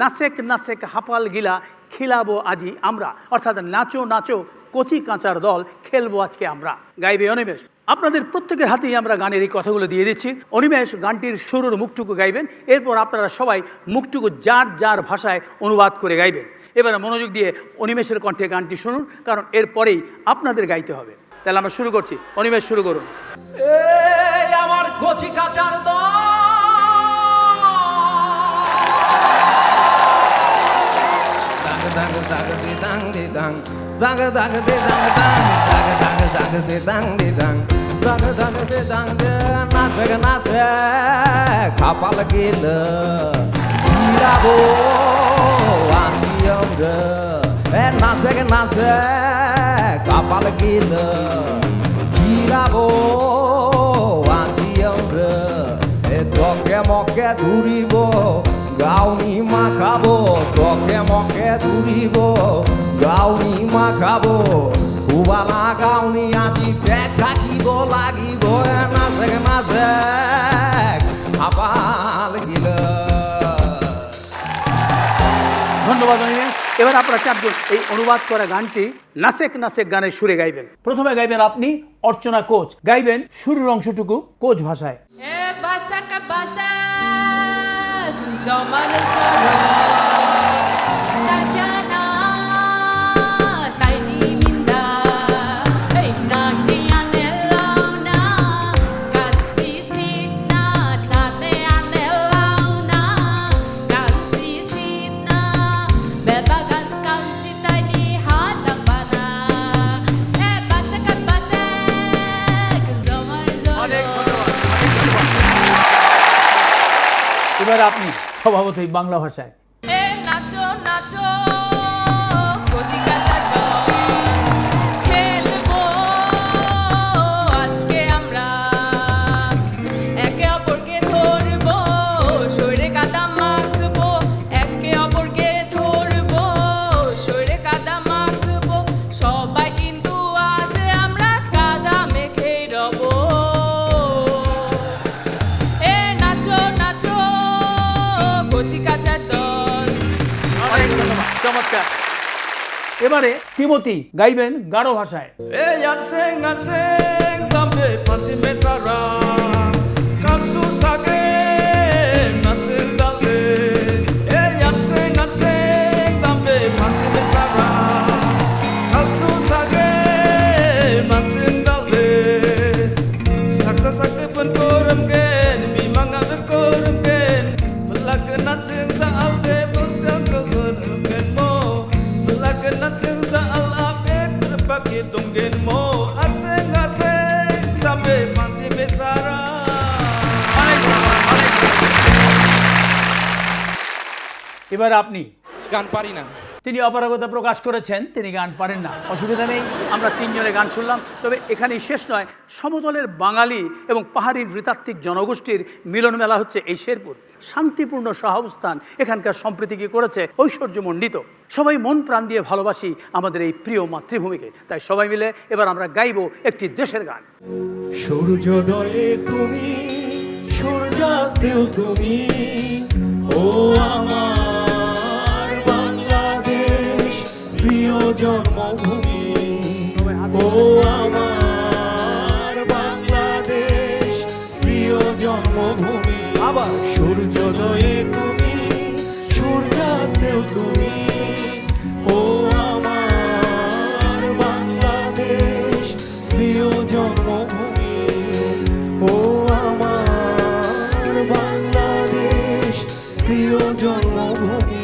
নাসেক নাসেক হাপাল গিলা খিলাবো আজি আমরা, অর্থাৎ নাচো নাচো কচি কাঁচার দল খেলবো আজকে আমরা। গাইবে অনিমেষ। আপনাদের প্রত্যেকের হাতেই আমরা গানের এই কথাগুলো দিয়ে দিচ্ছি। অনিমেষ গানটির শুরুর মুখটুকু গাইবেন, এরপর আপনারা সবাই মুখটুকু যার যার ভাষায় অনুবাদ করে গাইবেন। এবারে মনোযোগ দিয়ে অনিমেষের কণ্ঠে গানটি শুনুন, কারণ এরপরেই আপনাদের গাইতে হবে। তাহলে আমরা শুরু করছি। অনিমেষ শুরু করুন। আমার কচি কাচার দল দাগ দাগ দে দাং দে দাং দাগ দাগ দে দাং দাং দাগ দাগ দাগ দে দাং দে দাং দাগ দাগ দে দাং দে নাচে নাচে কপাল গেল গিরাবো আমি আমরা নাচে নাচে কপাল গেল গিরাবো আমি আমরা তোকে মকে ধরিব গাউনি মাখাবো, তোকে মকে ধরিব গাউনি মাখাবো, উবালা গাউনি আজি দেখাকিব লাগিব নাচে নাচে আপাল গিল। ধন্যবাদ অনিমেষ। এবার আপনারা 4 জন এই অনুবাদ করা গানটি নাসেক নাসেক গানের সুরে গাইবেন। প্রথমে গাইবেন আপনি, অর্চনা কোচ। গাইবেন শুরুর অংশটুকু কোচ ভাষায়। এবার আপনি স্বভাবতই বাংলা ভাষায়। চমৎকার। এবারে তিমতি গাইবেন গারো ভাষায়। এবার আপনি। গান পারি না। তিনি অপারগতা প্রকাশ করেছেন, তিনি গান পারেন না। অসুবিধা নেই, আমরা তিনজনে গান শুনলাম। তবে এখানেই শেষ নয়, সমতলের বাঙালি এবং পাহাড়ি নৃতাত্ত্বিক জনগোষ্ঠীর মিলন মেলা হচ্ছে এই শেরপুর। শান্তিপূর্ণ সহাবস্থান এখানকার সম্প্রীতিকে করেছে ঐশ্বর্যমণ্ডিত। সবাই মন প্রাণ দিয়ে ভালোবাসি আমাদের এই প্রিয় মাতৃভূমিকে। তাই সবাই মিলে এবার আমরা গাইব একটি দেশের গান। সূর্যোদয়ে তুমি, সূর্যাস্তেও তুমি, ও আমার বাংলাদেশ প্রিয় জন্মভূমি, ও আমার বাংলাদেশ প্রিয় জন্মভূমি। আবার সূর্যোদয়ে তুমি, সূর্যাস্তেও তুমি, ও আমার বাংলাদেশ প্রিয় জন্মভূমি, ও আমার বাংলাদেশ প্রিয় জন্মভূমি।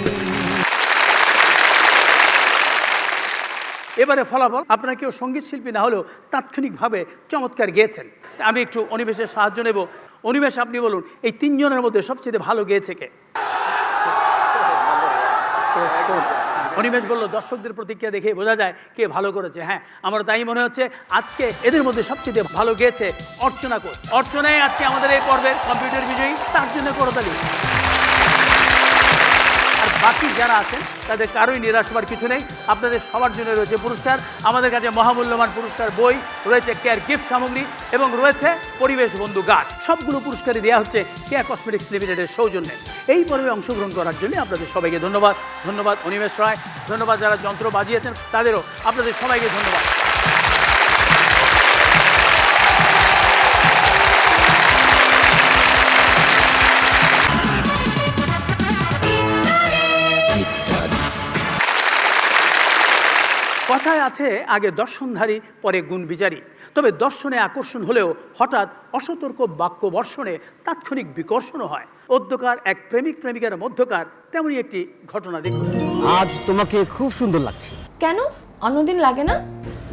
এবারে ফলাফল, আপনারা কেউ সঙ্গীত শিল্পী না হলেও তাৎক্ষণিকভাবে চমৎকার গেয়েছেন। আমি একটু অনিমেষের সাহায্য নেব। অনিমেষ, আপনি বলুন এই তিনজনের মধ্যে সবচেয়ে ভালো গেয়েছে কে? অনিমেষ বলল দর্শকদের প্রতিক্রিয়া দেখে বোঝা যায় কে ভালো করেছে। হ্যাঁ, আমার তাই মনে হচ্ছে আজকে এদের মধ্যে সবচেয়ে ভালো গেয়েছে অর্চনা কোচ। অর্চনাই আজকে আমাদের এই পর্বের কম্পিউটার বিজয়ী, তার জন্য করতালি। আর বাকি যারা আছেন তাদের কারোই নিরাশ হওয়ার কিছু নেই, আপনাদের সবার জন্য রয়েছে পুরস্কার। আমাদের কাছে মহামূল্যবান পুরস্কার বই রয়েছে, কেয়ার গিফট সামগ্রী এবং রয়েছে পরিবেশ বন্ধু গাছ। সবগুলো পুরস্কারই দেওয়া হচ্ছে কেয়া কসমেটিক্স লিমিটেডের সৌজন্যে। এই পর্বে অংশগ্রহণ করার জন্য আপনাদের সবাইকে ধন্যবাদ। ধন্যবাদ অনিমেষ রায়, ধন্যবাদ যারা যন্ত্র বাজিয়েছেন তাদেরও, আপনাদের সবাইকে ধন্যবাদ। কথায় আছে আগে দর্শনধারী পরে গুণ বিচারী। তবে দর্শনে আকর্ষণ হলেও হঠাৎ অসতর্ক বাক্য বর্ষণে তাৎক্ষণিক বিকর্ষণও হয়। অধ্যকার এক প্রেমিক প্রেমিকার মধ্যকার তেমনই একটি ঘটনা দেখুন। আজ তোমাকে খুব সুন্দর লাগছে। কেন, অন্যদিন লাগে না?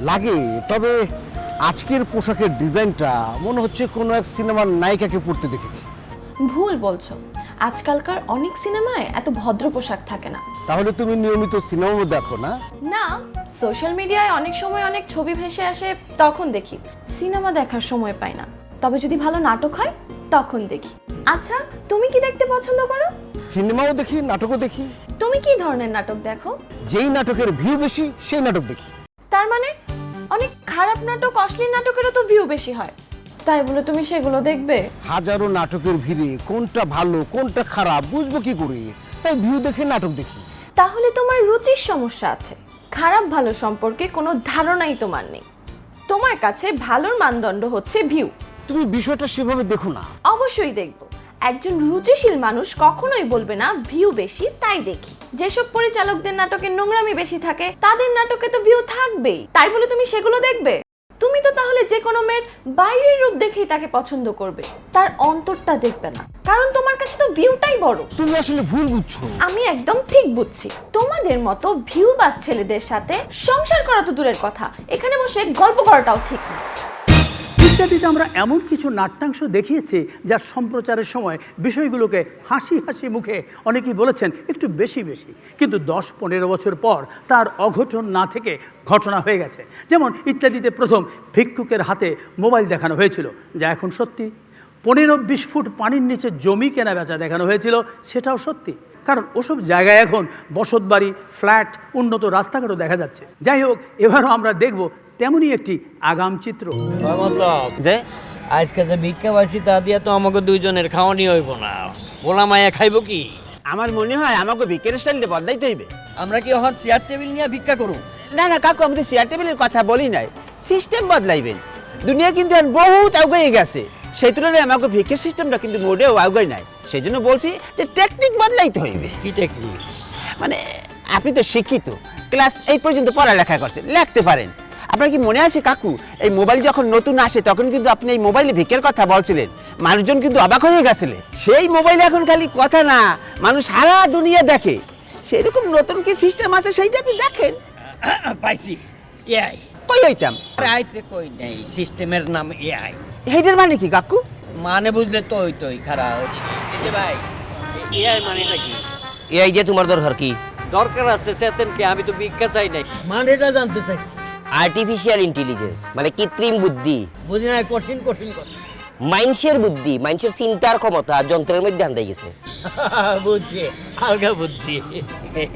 লাগে, তবে আজকের পোশাকের ডিজাইনটা মনে হচ্ছে কোনো এক সিনেমার নায়িকাকে পরতে দেখেছি। ভুল বলছো, আজকালকার অনেক সিনেমায় এত ভদ্র পোশাক থাকে না। তাহলে তুমি নিয়মিত সিনেমা দেখো না? না, সোশ্যাল মিডিয়ায় অনেক সময় অনেক ছবি ভেসে আসে, তখন দেখি। সিনেমা দেখার সময় পাই না, তবে যদি ভালো নাটক হয় তখন দেখি। আচ্ছা, তুমি কি দেখতে পছন্দ করো? সিনেমাও দেখি, নাটকও দেখি। তুমি কি ধরনের নাটক দেখো? যেই নাটকের ভিউ বেশি সেই নাটক দেখি। তার মানে অনেক খারাপ নাটক, অশ্লীল নাটকেরও তো ভিউ বেশি হয়, তাই বলে তুমি সেগুলো দেখবে? হাজারো নাটকের ভিড়ে কোনটা ভালো কোনটা খারাপ বুঝবো কি করে? তাই ভিউ দেখে নাটক দেখি। তাহলে তোমার রুচির সমস্যা আছে। খারাপ ভালো সম্পর্কে কোনো ধারণাই তোমার নেই। তোমার কাছে ভালোর মানদণ্ড হচ্ছে ভিউ। তুমি বিষয়টা সেভাবে দেখো না। অবশ্যই দেখব। একজন রুচিশীল মানুষ কখনোই বলবে না ভিউ বেশি তাই দেখি। যেসব পরিচালকদের নাটকে নোংরামি বেশি থাকে তাদের নাটকে তো ভিউ থাকবেই, তাই বলে তুমি সেগুলো দেখবে? তুমি তো তাহলে যে কোনো মেয়ের বাইরের রূপ দেখেই তাকে পছন্দ করবে, তার অন্তরটা দেখবে না, কারণ তোমার কাছে তো ভিউটাই বড়। তুমি আসলে ভুল বুঝছো। আমি একদম ঠিক বুঝছি। তোমাদের মতো ভিউ বাস ছেলেদের সাথে সংসার করা তো দূরের কথা, এখানে বসে গল্প করাটাও ঠিক না। ইত্যাদিতে আমরা এমন কিছু নাট্যাংশ দেখিয়েছি যা সম্প্রচারের সময় বিষয়গুলোকে হাসি হাসি মুখে অনেকেই বলেছেন একটু বেশি বেশি, কিন্তু 10-15 বছর পর তার অঘটন না থেকে ঘটনা হয়ে গেছে। যেমন ইত্যাদিতে প্রথম ভিক্ষুকের হাতে মোবাইল দেখানো হয়েছিল, যা এখন সত্যি। 15-20 ফুট পানির নিচে জমি কেনা বেচা দেখানো হয়েছিল, সেটাও সত্যি। কারণ ওসব জায়গায় এখন বসতবাড়ি, ফ্ল্যাট, উন্নত রাস্তাঘাটও দেখা যাচ্ছে। যাই হোক, এবারও আমরা দেখব তেমনই একটি আগাম চিত্র। যে আজকে যে ভিক্ষা পাইছি তা দিয়া তো আমাকে দুইজনের খাওয়ানি হইব না, পোলা মায়া খাইব কি? আমার মনে হয় আমাকে ভিক্ষের স্টাইলটা বদলাইতে হইবে। আমরা কি এখন চেয়ার টেবিল নিয়ে ভিক্ষা করব? না না কাকু, আমি তো চেয়ার টেবিলের কথা বলি নাই, সিস্টেম বদলাইবেন। দুনিয়া কিন্তু বহুত আগে গেছে, সেই তুলনায় আমাকে ভিক্ষের সিস্টেমটা কিন্তু মোটেও আগে নাই। সেই জন্য বলছি যে টেকনিক বদলাইতে হইবে। কি টেকনিক? মানে আপনি তো শিক্ষিত, ক্লাস 8 পর্যন্ত পড়ালেখা করছেন, লিখতে পারেন। আপনার কি মনে আছে কাকু, এই মোবাইল যখন নতুন আসে তখন কিন্তু আপনি এই মোবাইলে ভিক্ষের কথা বলছিলেন, মানুষজন কিন্তু অবাক হয়ে গেছিলেন। সেই মোবাইলে এখন খালি কথা না, মানুষ সারা দুনিয়া দেখে। সেরকম নতুন কি সিস্টেম আছে সেইটা আপনি দেখেন। পাইছি, এআই। কই হইতাম? আরে আইতে কই নাই, সিস্টেমের নাম এআই। এইটার মানে কি কাকু? মানে বুঝলে তোই তোই খারাপ। এই যে ভাই, এআই মানে নাকি? এআই যে তোমার দরকার কি? দরকার আছে চেতেনকে, আমি তো ভিক্ষা চাই নাই। মানেটা জানতে চাইছি। আর্টিফিশিয়াল ইন্টেলিজেন্স মানে কৃত্রিম বুদ্ধি, বুঝি না, কঠিন কঠিন কথা। মাইন্ডসের বুদ্ধি, মাইন্ডসের চিন্তার ক্ষমতা যন্ত্রের মধ্যে আন্দাই গেছে। বুঝছি, আলগা বুদ্ধি।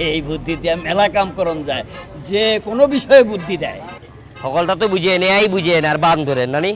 এই বুদ্ধি দিয়ে মেলা কাম করন যায়, যে কোনো বিষয়ে বুদ্ধি দেয়। সকলটা তো বুঝে নেই, বুঝে আর বান ধরেন নানি।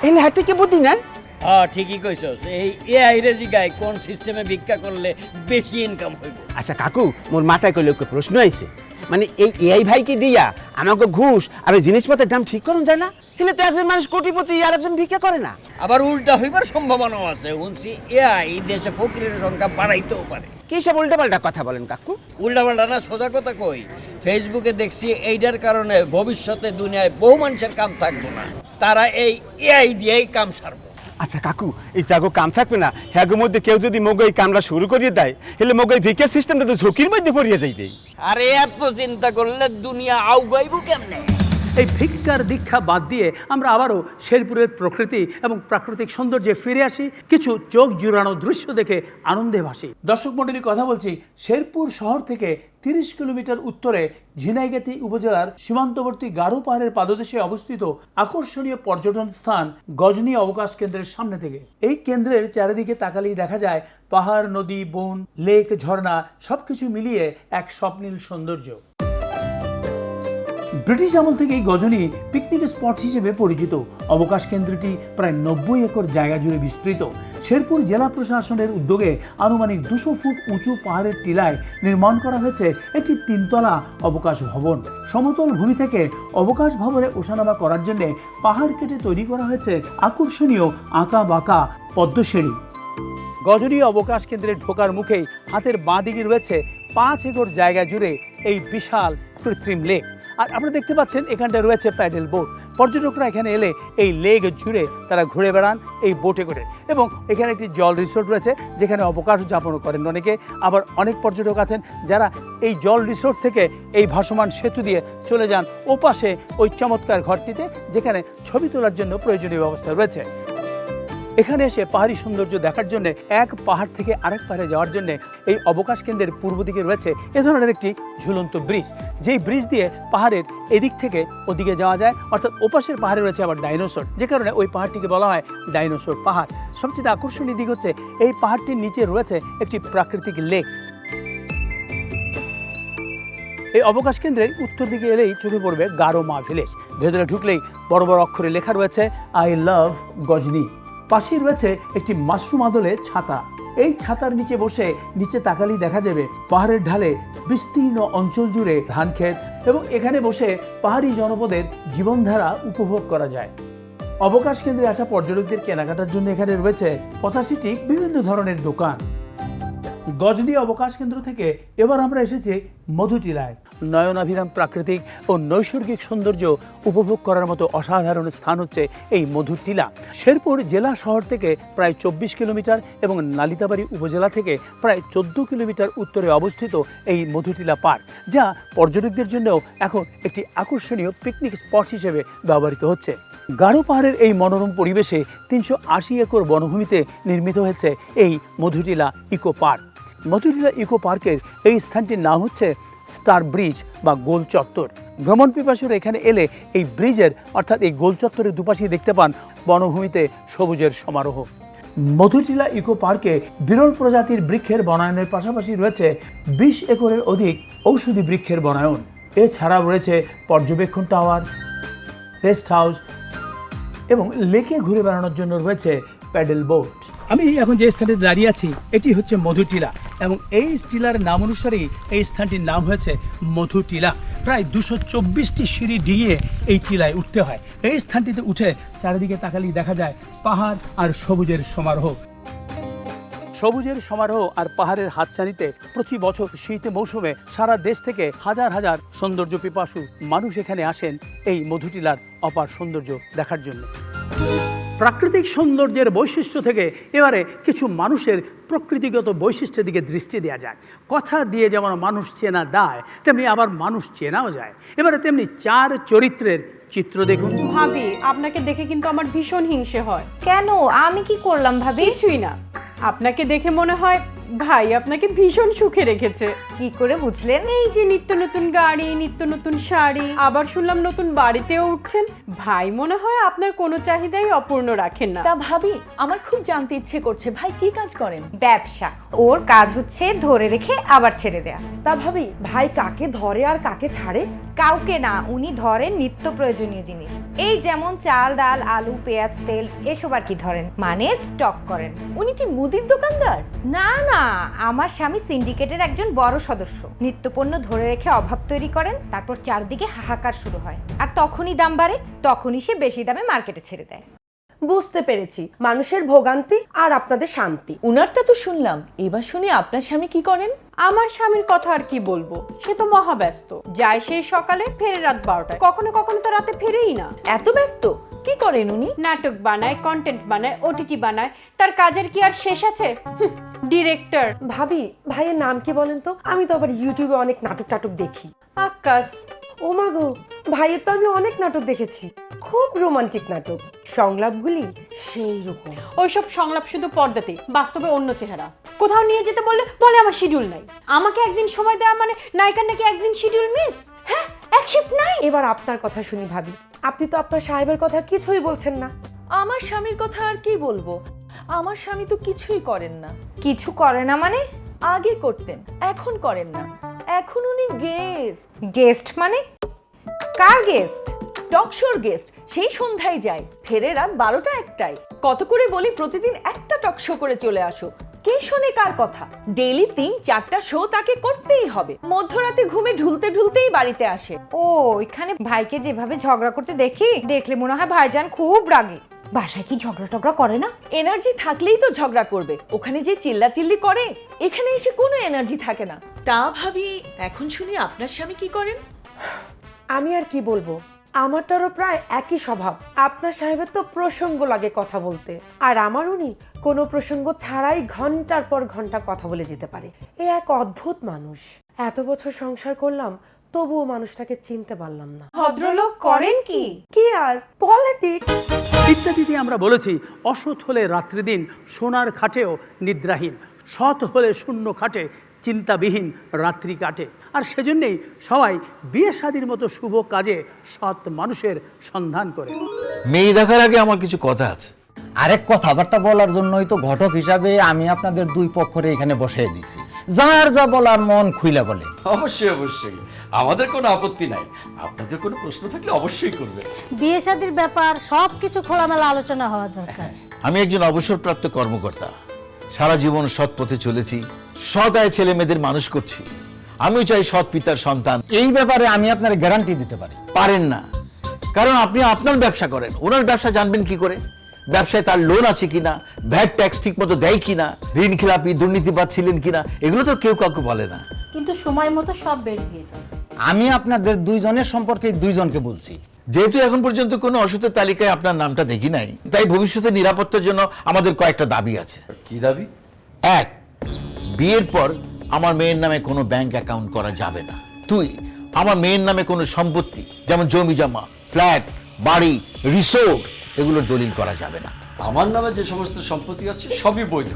এই হাতে কি বুদ্ধি নেন? হ্যাঁ ঠিকই কইছস। এই এআই রে জিগায় কোন সিস্টেমে ভিক্ষা করলে বেশি ইনকাম হইব। আচ্ছা কাকু, মোর মাথায় কইলে একটা প্রশ্ন আইছে, মানে এই এআই ভাইকে দিয়া আমাকে ঘুষ আর ওই জিনিসপত্রের দাম ঠিক করুন যায় না? তাহলে তো একজন মানুষ কোটিপতি আর একজন ভিক্ষা করে না। আবার উল্টা হইবার সম্ভাবনাও আছে। শুনছি এআই দেশে ফকিরের সংখ্যা বাড়াইতেও পারে। কি সব উল্টাপাল্টা কথা বলেন কাকু? উল্টা পাল্টা না, সোজা কথা কই। ফেসবুকে দেখছি এইটার কারণে ভবিষ্যতে দুনিয়ায় বহু মানুষের কাম থাকবো না, তারা এই এআই দিয়েই কাম সারবো। আচ্ছা কাকু, এই জাগো কাম থাকবে না, হ্যাগোর মধ্যে কেউ যদি মোগো এই কামটা শুরু করিয়ে দেয়, তাহলে মোগো এই ভিক্ষার সিস্টেমটা তো ঝুঁকির মধ্যে পড়িয়ে যাইবে। আরে এত চিন্তা করলে দুনিয়া আউগাইব কেমনে? এই ভিক্ষার দীক্ষা বাদ দিয়ে আমরা আবারও শেরপুরের প্রকৃতি এবং প্রাকৃতিক সৌন্দর্যে ফিরে আসি, কিছু চোখ জুড়ানো দৃশ্য দেখে আনন্দে ভাসি। দর্শক মণ্ডলী, কথা বলছি শেরপুর শহর থেকে 30 কিলোমিটার উত্তরে ঝিনাইগাতি উপজেলার সীমান্তবর্তী গারো পাহাড়ের পাদদেশে অবস্থিত আকর্ষণীয় পর্যটন স্থান গজনী অবকাশ কেন্দ্রের সামনে থেকে। এই কেন্দ্রের চারিদিকে তাকালেই দেখা যায় পাহাড়, নদী, বন, লেক, ঝর্ণা সবকিছু মিলিয়ে এক স্বপ্নীল সৌন্দর্য। ব্রিটিশ আমল থেকেই গজনী পিকনিক স্পট হিসেবে পরিচিত। অবকাশ কেন্দ্রটি প্রায় 90 একর জায়গা জুড়ে বিস্তৃত। শেরপুর জেলা প্রশাসনের উদ্যোগে আনুমানিক 200 ফুট উঁচু পাহাড়ের টিলায় নির্মাণ করা হয়েছে একটি 3তলা অবকাশ ভবন। সমতল ভূমি থেকে অবকাশ ভবনে ওঠানামা করার জন্য পাহাড় কেটে তৈরি করা হয়েছে আকর্ষণীয় আঁকা বাঁকা পদ্মসিঁড়ি। গজনী অবকাশ কেন্দ্রে ঢোকার মুখেই হাতের বাঁ দিকে রয়েছে 5 একর জায়গা জুড়ে এই বিশাল কৃত্রিম লেক। আর আপনারা দেখতে পাচ্ছেন এখানটা রয়েছে প্যাডেল বোট। পর্যটকরা এখানে এলে এই লেক জুড়ে তারা ঘুরে বেড়ান এই বোটে করে। এবং এখানে একটি জল রিসোর্ট রয়েছে যেখানে অবকাশ যাপন করেন অনেকে। আবার অনেক পর্যটক আছেন যারা এই জল রিসোর্ট থেকে এই ভাসমান সেতু দিয়ে চলে যান ওপাশে ওই চমৎকার ঘরটিতে, যেখানে ছবি তোলার জন্য প্রয়োজনীয় ব্যবস্থা রয়েছে। এখানে এসে পাহাড়ি সৌন্দর্য দেখার জন্য এক পাহাড় থেকে আরেক পাহাড়ে যাওয়ার জন্য এই অবকাশ কেন্দ্রের পূর্ব দিকে রয়েছে এ ধরনের একটি ঝুলন্ত ব্রিজ, যেই ব্রিজ দিয়ে পাহাড়ের এদিক থেকে ওদিকে যাওয়া যায়। অর্থাৎ ওপাশের পাহাড়ে রয়েছে আবার ডাইনোসর, যে কারণে ওই পাহাড়টিকে বলা হয় ডাইনোসর পাহাড়। সবচেয়ে আকর্ষণীয় দিক হচ্ছে এই পাহাড়টির নিচে রয়েছে একটি প্রাকৃতিক লেক। এই অবকাশ কেন্দ্রের উত্তর দিকে এলেই চোখে পড়বে গারো মা ভিলেজ। ভেতরে ঢুকলেই বড় বড় অক্ষরে লেখা রয়েছে আই লাভ গজনী। পাশেই রয়েছে একটি মাশরুম আদলে ছাতা। এই ছাতার নিচে বসে নিচে তাকালেই দেখা যাবে পাহাড়ের ঢালে বিস্তীর্ণ অঞ্চল জুড়ে ধান ক্ষেত, এবং এখানে বসে পাহাড়ি জনপদের জীবনধারা উপভোগ করা যায়। অবকাশ কেন্দ্রে আসা পর্যটকদের কেনাকাটার জন্য এখানে রয়েছে 85টি বিভিন্ন ধরনের দোকান। গজনী অবকাশ কেন্দ্র থেকে এবার আমরা এসেছি মধুটিলায়। নয়নাভিরাম প্রাকৃতিক ও নৈসর্গিক সৌন্দর্য উপভোগ করার মতো অসাধারণ স্থান হচ্ছে এই মধুটিলা। শেরপুর জেলা শহর থেকে প্রায় 24 কিলোমিটার এবং নালিতাবাড়ী উপজেলা থেকে প্রায় 14 কিলোমিটার উত্তরে অবস্থিত এই মধুটিলা পার্ক, যা পর্যটকদের জন্যও এখন একটি আকর্ষণীয় পিকনিক স্পট হিসেবে ব্যবহৃত হচ্ছে। গারো পাহাড়ের এই মনোরম পরিবেশে 380 একর বনভূমিতে নির্মিত হয়েছে এই মধুটিলা ইকো পার্ক। মধুটিলা ইকো পার্কের এই স্থানটির নাম হচ্ছে স্টার ব্রিজ বা গোল চত্বর। ভ্রমণ পিপাসুরা এখানে এলে এই ব্রিজের অর্থাৎ এই গোল চত্বরের দুপাশেই দেখতে পান বনভূমিতে সবুজের সমারোহ। মধুটিলা ইকো পার্কে বিরল প্রজাতির বৃক্ষের বনায়নের পাশাপাশি রয়েছে 20 একরের অধিক ঔষধি বৃক্ষের বনায়ন। এছাড়াও রয়েছে পর্যবেক্ষণ টাওয়ার, রেস্ট হাউস এবং লেকে ঘুরে বেড়ানোর জন্য রয়েছে প্যাডেল বোট। আমি এখন যে স্থানে দাঁড়িয়ে আছি এটি হচ্ছে মধুটিলা, এবং এই টিলার নাম অনুসারেই এই স্থানটির নাম হয়েছে মধুটিলা। প্রায় 224টি সিঁড়ি ডিঙিয়ে এই টিলায় উঠতে হয়। এই স্থানটিতে উঠে চারিদিকে তাকালেই দেখা যায় পাহাড় আর সবুজের সমারোহ। সবুজের সমারোহ আর পাহাড়ের হাতছানিতে প্রতি বছর শীত মৌসুমে সারা দেশ থেকে হাজার হাজার সৌন্দর্য পিপাসু মানুষ এখানে আসেন এই মধুটিলার অপার সৌন্দর্য দেখার জন্য। প্রাকৃতিক সৌন্দর্যের বৈশিষ্ট্য থেকে এবারে কিছু মানুষের প্রকৃতিগত বৈশিষ্ট্যের দিকে দৃষ্টি দেওয়া যায়। কথা দিয়ে যেমন মানুষ চেনা দেয়, তেমনি আবার মানুষ চেনাও যায়। এবারে তেমনি 4 চরিত্রের চিত্র দেখুন। ভাবি, আপনাকে দেখে কিন্তু আমার ভীষণ হিংসে হয়। কেন? আমি কি করলাম ভাবি? কিছুই না। আপনাকে দেখে মনে হয় ভাই আপনাকে ভীষণ সুখে রেখেছে। কি করে বুঝলেন? এই যে নিত্য নতুন গাড়ি, নিত্য নতুন শাড়ি, আবার শুনলাম নতুন বাড়িতেও উঠছেন। ভাই মনে হয় আপনার কোনো চাহিদাই অপূর্ণ রাখেন না। তা ভাবি, আমার খুব জানতে ইচ্ছে করছে ভাই কি কাজ করেন? ব্যবসা। ওর কাজ হচ্ছে ধরে রেখে আবার ছেড়ে দেয়া। তা ভাবি, ভাই কাকে ধরে আর কাকে ছাড়ে? কাউকে না, উনি ধরেন নিত্য প্রয়োজনীয় জিনিস। এই যেমন চাল, ডাল, আলু, পেঁয়াজ, তেল এসব আর কি ধরেন, মানে স্টক করেন। উনি কি মুদির দোকানদার? না না, আমার স্বামী সিন্ডিকেটের একজন বড় সদস্য। নিত্যপণ্য ধরে রেখে অভাব তৈরি করেন, তারপর চারদিকে হাহাকার শুরু হয়, আর তখনই দাম বাড়ে, তখনই সে বেশি দামে মার্কেটে ছেড়ে দেয়। বুঝতে পেরেছি, মানুষের ভোগান্তি আর আপনাদের শান্তি। উনারটা তো শুনলাম, এবার শুনি আপনার স্বামী কি করেন? আমার স্বামীর কথা আর কি বলবো, সে তো মহাব্যস্ত। যায় সেই সকালে, ফেরে রাত 12টায়। কখনো কখনো তো রাতে ফেরেই না। এত ব্যস্ত? কি করেন উনি? নাটক বানায়, কন্টেন্ট বানায়, ওটিটি বানায়, তার কাজের কি আর শেষ আছে? ডিরেক্টর। ভাবি, ভাইয়ের নাম কি বলেন তো? আমি তো আবার ইউটিউবে অনেক নাটক টাটক দেখি। আকাশ। ও মা গো, ভাইয়ের তো আমি অনেক নাটক দেখেছি, খুব রোমান্টিক নাটক, সংলাপগুলি সেই রকম। ওইসব সংলাপ শুধু পর্দাতে, বাস্তবে অন্য চেহারা। কোথাও নিয়ে যেতে বললে বলে আমার শিডিউল নাই। আমাকে একদিন সময় দেওয়া মানে নায়িকার নাকি একদিন শিডিউল মিস? হ্যাঁ, এক শিফট নাই। এবার আপনার কথা শুনি ভাবি, আপনি তো আপনার সাহেবের কথা কিছুই বলছেন না। আমার স্বামীর কথা আর কি বলবো, আমার স্বামী তো কিছুই করেন না। কিছু করে না মানে? আগে করতেন, এখন করেন না। এখন উনি গেস্ট। গেস্ট মানে? কার গেস্ট? টকশোর গেস্ট। সেই সন্ধ্যায় যায়, ফেরে রাত 12টা 1টায়। কত করে বলি প্রতিদিন একটা টকশো করে চলে আসো, কে শোনে কার কথা? ডেইলি 3-4টা শো তাকে করতেই হবে। মধ্যরাতে ঘুমে ঢুলতে ঢুলতেই বাড়িতে আসে। ও, এখানে ভাইকে যেভাবে ঝগড়া করতে দেখি, দেখলে মনে হয় ভাইজান খুব রাগী। বাসায় কি ঝগড়া টগড়া করে না? এনার্জি থাকলেই তো ঝগড়া করবে, ওখানে যে চিল্লাচিল্লি করে, এখানে এসে কোনো এনার্জি থাকে না। তা ভাবি, এখন শুনি আপনার স্বামী কি করেন? আমি আর কি বলবো, আমারটারও প্রায় একই স্বভাব। আপনার সাহেবের তো প্রসঙ্গ লাগে কথা বলতে, আর আমার উনি কোনো প্রসঙ্গ ছাড়াই ঘন্টার পর ঘন্টা কথা বলে যেতে পারে। এ এক অদ্ভুত মানুষ। এত বছর সংসার করলাম, তবুও মানুষটাকে চিনতে পারলাম না। ভদ্রলোক করেন কি? কি আর পলিটিক্স ইত্যাদিতে আমরা বলেছি, অসৎ হলে রাত্রিদিন সোনার খাটেও নিদ্রাহীন, সৎ হলে শূন্য খাটে চিন্তাবিহীন রাত্রি কাটে। আর সেজন্যেই সবাই বিয়ে শাদীর মতো শুভ কাজে সৎ মানুষের সন্ধান করে। মেয়ে দেখার আগে আমার কিছু কথা আছে। আরেক কথাবার্তা বলার জন্যই তো ঘটক হিসাবে আমি আপনাদের দুই পক্ষরে এখানে বসিয়ে দিছি, যার যা বলার মন খুইলা বলে। অবশ্যই অবশ্যই, আমাদের কোনো আপত্তি নাই। আপনাদের কোনো প্রশ্ন থাকলে অবশ্যই করবেন। বিয়ে শাদীর ব্যাপার সবকিছু খোলামেলা আলোচনা হওয়া দরকার। আমি একজন অবসরপ্রাপ্ত কর্মকর্তা, সারা জীবন সৎ পথে চলেছি, সৎ আয় ছেলে মেয়েদের মানুষ করছি। আমিও চাই সৎ পিতার সন্তান। এই ব্যাপারে আমি আপনার গ্যারান্টি দিতে পারি। পারেন না, কারণ আপনি আপনার ব্যবসা করেন, ওনার ব্যবসা জানবেন কি করে? ব্যবসায় তার লোন আছে কিনা, ভ্যাট ট্যাক্স ঠিক মতো দেয় কিনা, ঋণ খেলাপি দুর্নীতিবাদ ছিলেন কিনা, এগুলো তো কেউ কাউকে বলে না। কিন্তু সময় মতো সব বের হয়ে যাবে। আমি আপনাদের দুইজনের সম্পর্কে দুইজনকে বলছি। যেহেতু এখন পর্যন্ত কোনো অসুখের তালিকায় আপনার নামটা দেখি নাই, তাই ভবিষ্যতে নিরাপত্তার জন্য আমাদের কয়েকটা দাবি আছে। কি দাবি? এক, বিয়ের পর আমার মেয়ের নামে কোনো ব্যাংক অ্যাকাউন্ট করা যাবে না। দুই, আমার মেয়ের নামে কোনো সম্পত্তি যেমন জমি জমা, ফ্ল্যাট, বাড়ি, রিসোর্ট এগুলোর দলিল করা যাবে না। আমার নামে যে সমস্ত সম্পত্তি আছে সবই বৈধ,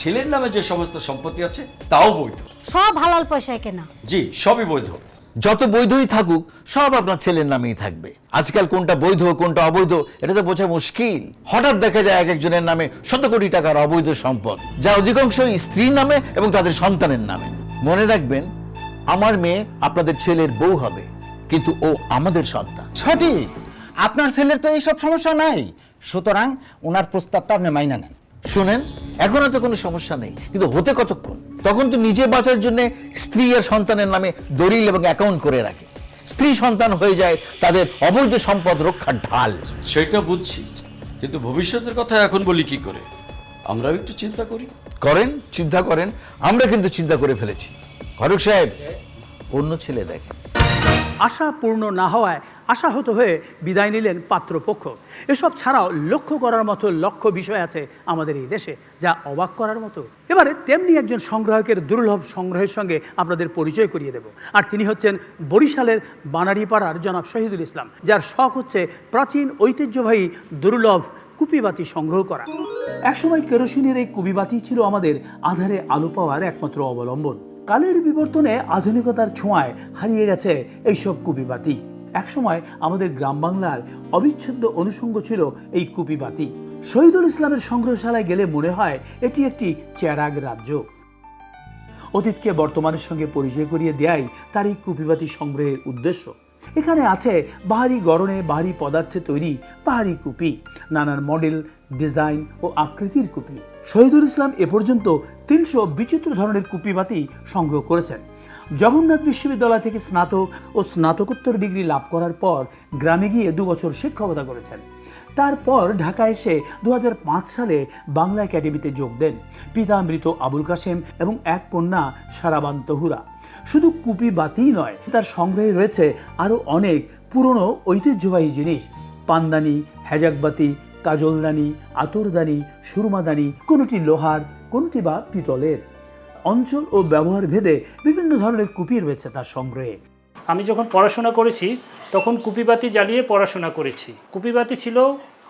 ছেলের নামে যে সমস্ত সম্পত্তি আছে তাও বৈধ। সব হালাল পয়সায় কেনা। জি, সবই বৈধ। যত বৈধই থাকুক সব আপনার ছেলের নামেই থাকবে। আজকাল কোনটা বৈধ কোনটা অবৈধ এটা তো বোঝা মুশকিল। হঠাৎ দেখা যায় এক একজনের নামে শত কোটি টাকার অবৈধ সম্পদ, যা অধিকাংশই স্ত্রীর নামে এবং তাদের সন্তানের নামে। মনে রাখবেন, আমার মেয়ে আপনাদের ছেলের বউ হবে, কিন্তু ও আমাদের সন্তান। সঠিক, আপনার ছেলের তো এইসব সমস্যা নাই, সুতরাং ওনার প্রস্তাবটা আপনি মাইনা নেন। শুনেন, এখনো তো কোনো সমস্যা নেই, কিন্তু হতে কতক্ষণ? তখন তো নিজে বাঁচার জন্য স্ত্রী আর সন্তানের নামে দলিল এবং অ্যাকাউন্ট করে রাখে। স্ত্রী সন্তান হয়ে যায় তাদের অবৈধ সম্পদ রক্ষার ঢাল। সেটা বুঝছি, কিন্তু ভবিষ্যতের কথা এখন বলি কি করে? আমরাও একটু চিন্তা করি। করেন, চিন্তা করেন, আমরা কিন্তু চিন্তা করে ফেলেছি। ঘটক সাহেব, অন্য ছেলে দেখেন। আশা পূর্ণ না হওয়ায় আশাহত হয়ে বিদায় নিলেন পাত্রপক্ষ। এসব ছাড়াও লক্ষ্য করার মতো লক্ষ্য বিষয় আছে আমাদের এই দেশে, যা অবাক করার মতো। এবারে তেমনি একজন সংগ্রাহকের দুর্লভ সংগ্রহের সঙ্গে আপনাদের পরিচয় করিয়ে দেব। আর তিনি হচ্ছেন বরিশালের বানারীপাড়ার জনাব শহীদুল ইসলাম, যার শখ হচ্ছে প্রাচীন ঐতিহ্যবাহী দুর্লভ কুপিবাতি সংগ্রহ করা। একসময় কেরোসিনের এই কুপিবাতি ছিল আমাদের আধারে আলো পাওয়ার একমাত্র অবলম্বন। কালের বিবর্তনে আধুনিকতার ছোঁয়ায় হারিয়ে গেছে এইসব কুপিবাতি। একসময় আমাদের গ্রাম বাংলার অবিচ্ছেদ্য অনুষঙ্গ ছিল এই কুপিবাতি। শহীদুল ইসলামের সংগ্রহশালায় গেলে মনে হয় এটি একটি চেরাগ রাজ্য। অতীতকে বর্তমানের সঙ্গে পরিচয় করিয়ে দেয়াই তার এই কুপিবাতি সংগ্রহের উদ্দেশ্য। এখানে আছে বাহারি গড়নে বাহারি পদার্থে তৈরি বাহারি কুপি, নানান মডেল, ডিজাইন ও আকৃতির কুপি। শহীদুল ইসলাম এ পর্যন্ত 300 বিচিত্র ধরনের কুপিবাতি সংগ্রহ করেছেন। জগন্নাথ বিশ্ববিদ্যালয় থেকে স্নাতক ও স্নাতকোত্তর ডিগ্রি লাভ করার পর গ্রামে গিয়ে 2 বছর শিক্ষকতা করেছেন। তারপর ঢাকা এসে 2005 সালে বাংলা একাডেমিতে যোগ দেন। পিতা মৃত আবুল কাশেম এবং এক কন্যা সারাবান তহুরা। শুধু কুপি বাতিই নয়, তার সংগ্রহে রয়েছে আরও অনেক পুরনো ঐতিহ্যবাহী জিনিস। পানদানি, হেজাকবাতি, কাজলদানি, আতরদানি, সুরমাদানি, কোনোটি লোহার, কোনোটি বা পিতলের। অঞ্চল ও ব্যবহার ভেদে বিভিন্ন ধরনের কুপি রয়েছে তার সংগ্রহে। আমি যখন পড়াশোনা করেছি তখন কুপিবাতি জ্বালিয়ে পড়াশোনা করেছি। কুপিবাতি ছিল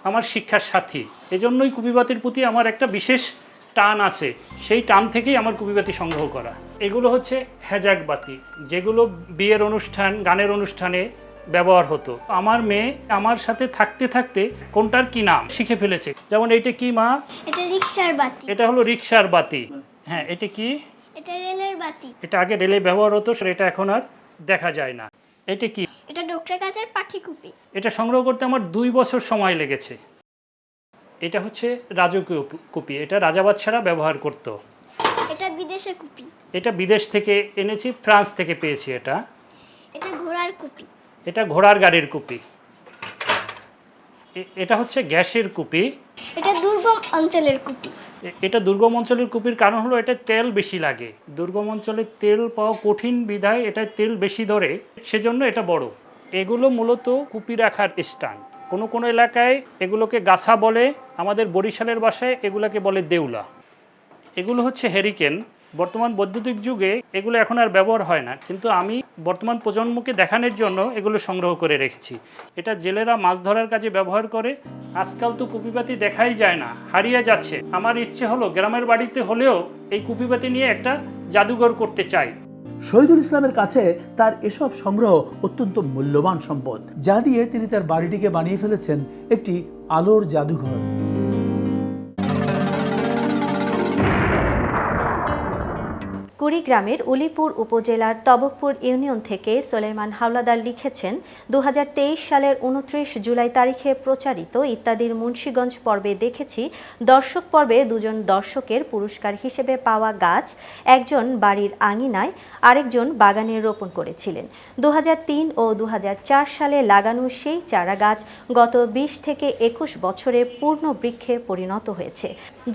আমার শিক্ষার সাথী, এজন্যই কুপিবাতির প্রতি আমার একটা বিশেষ টান আছে। সেই টান থেকেই আমার কুপিবাতি সংগ্রহ করা। এগুলো হচ্ছে হেজাকবাতি, যেগুলো বিয়ের অনুষ্ঠান, গানের অনুষ্ঠানে ব্যবহার হতো। আমার মেয়ে আমার সাথে থাকতে থাকতে কোনটার কি নাম শিখে ফেলেছে। যেমন এইটা কি মা? এটা রিকশার বাতি। এটা হলো রিকশার বাতি। হ্যাঁ, এটা কি? এটা রেলের বাতি। এটা আগে রেলে ব্যবহার হতো, সেটা এখন আর দেখা যায় না। এটা কি? এটা ডোকরা গাছের পাঠিকুপি। এটা সংগ্রহ করতে আমার 2 বছর সময় লেগেছে। এটা হচ্ছে রাজকীয় কুপি, এটা রাজা বাদশারা ব্যবহার করত। এটা বিদেশে কুপি। এটা বিদেশ থেকে এনেছি, ফ্রান্স থেকে পেয়েছি। এটা ঘোড়ার কুপি। এটা ঘোড়ার গাড়ির কুপি। এটা হচ্ছে গ্যাসের কুপি। এটা দুর্গম অঞ্চলের কুপি। এটা দুর্গম অঞ্চলের কুপির কারণ হলো এটা তেল বেশি লাগে। দুর্গম অঞ্চলে তেল পাওয়া কঠিন বিধায় এটা তেল বেশি ধরে, সেজন্য এটা বড়। এগুলো মূলত কুপি রাখার স্ট্যান্ড। কোনো কোনো এলাকায় এগুলোকে গাছা বলে, আমাদের বরিশালের ভাষায় এগুলোকে বলে দেউলা। এগুলো হচ্ছে হেরিকেন। বর্তমান বৈদ্যুতিক যুগে এগুলো এখন আর ব্যবহার হয় না, কিন্তু আমি বর্তমান প্রজন্মকে দেখানোর জন্য এগুলো সংগ্রহ করে রেখেছি। এটা জেলেরা মাছ ধরার কাজে ব্যবহার করে। আজকাল তো কুপিবাতি দেখাই যায় না, হারিয়ে যাচ্ছে। আমার ইচ্ছে হলো গ্রামের বাড়িতে হলেও এই কুপিবাতি নিয়ে একটা জাদুঘর করতে চাই। শহীদুল ইসলামের কাছে তার এসব সংগ্রহ অত্যন্ত মূল্যবান সম্পদ, যা দিয়ে তিনি তার বাড়িটিকে বানিয়ে ফেলেছেন একটি আলোর জাদুঘর। কুড়িগ্রামের উলিপুর উপজেলার তবকপুর ইউনিয়ন থেকে সোলাইমান হাওলাদার লিখেছেন, 2023 সালের 29 জুলাই তারিখে প্রচারিত ইত্যাদির মুন্সিগঞ্জ পর্বে দেখেছি দর্শক পর্বে 2 জন দর্শকের পুরস্কার হিসেবে পাওয়া গাছ একজন বাড়ির আঙিনায়, আরেকজন বাগানে রোপণ করেছিলেন। 2003 ও 2004 সালে লাগানো সেই চারা গাছ গত 20 থেকে 21 বছরে পূর্ণ বৃক্ষে পরিণত হয়েছে।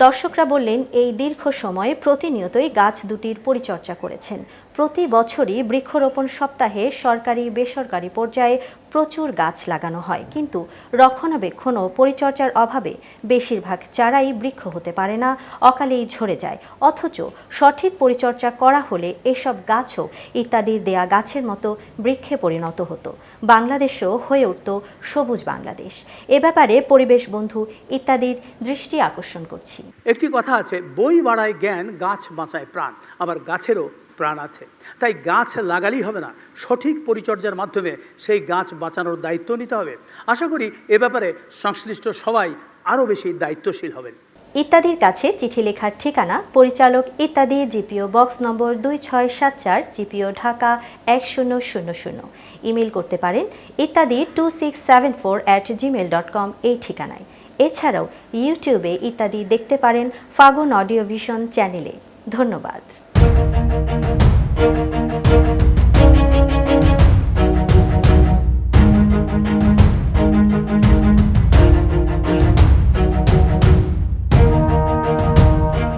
দর্শকরা বললেন, এই দীর্ঘ সময়ে প্রতিনিয়তই গাছ দুটির পরিচর্যা করেছেন। প্রতি বছরই বৃক্ষরোপণ সপ্তাহে সরকারি বেসরকারি পর্যায়ে প্রচুর গাছ লাগানো হয়, কিন্তু রক্ষণাবেক্ষণ ও পরিচর্যার অভাবে বেশিরভাগ চারাই বৃক্ষ হতে পারে না, অকালেই ঝরে যায়। অথচ সঠিক পরিচর্যা করা হলে এসব গাছও ইত্যাদির দেয়া গাছের মতো বৃক্ষে পরিণত হতো। বাংলাদেশও হয়ে উঠত সবুজ বাংলাদেশ। এ ব্যাপারে পরিবেশ বন্ধু ইত্যাদির দৃষ্টি আকর্ষণ করছি। একটি কথা আছে, বই বাড়ায় জ্ঞান, গাছ বাঁচায় প্রাণ। আবার গাছেরও প্রাণ আছে, তাই গাছ লাগালেই হবে না, সঠিক পরিচর্যার মাধ্যমে সেই গাছ বাঁচানোর দায়িত্ব নিতে হবে। আশা করি এ ব্যাপারে সংশ্লিষ্ট সবাই আরও বেশি দায়িত্বশীল হবেন। ইত্যাদির কাছে চিঠি লেখার ঠিকানা পরিচালক ইত্যাদি, জিপিও বক্স নম্বর 2674, জিপিও ঢাকা 1000। ইমেল করতে পারেন ইত্যাদি 2674@gmail.com এই ঠিকানায়। এছাড়াও ইউটিউবে ইত্যাদি দেখতে পারেন ফাগুন অডিও ভিশন চ্যানেলে। ধন্যবাদ।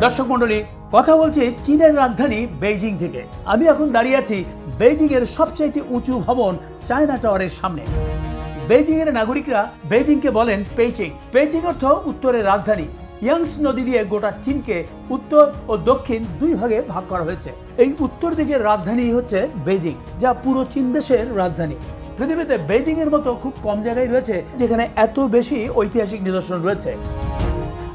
দর্শক মণ্ডলী, কথা বলছি চীনের রাজধানী বেইজিং থেকে। আমি এখন দাঁড়িয়ে আছি বেইজিং এর সবচাইতে উঁচু ভবন চায়না টাওয়ারের সামনে। বেইজিং এর নাগরিকরা বেইজিংকে বলেন পেইচিং। পেইচিং অর্থ উত্তরের রাজধানী। ইয়াংস নদী দিয়ে গোটা চীনকে উত্তর ও দক্ষিণ 2 ভাগে ভাগ করা হয়েছে। এই উত্তর দিকের রাজধানী হচ্ছে বেইজিং, যা পুরো চীন দেশের রাজধানী। পৃথিবীতে বেজিং এর মতো খুব কম জায়গায় রয়েছে যেখানে এত বেশি ঐতিহাসিক নিদর্শন রয়েছে।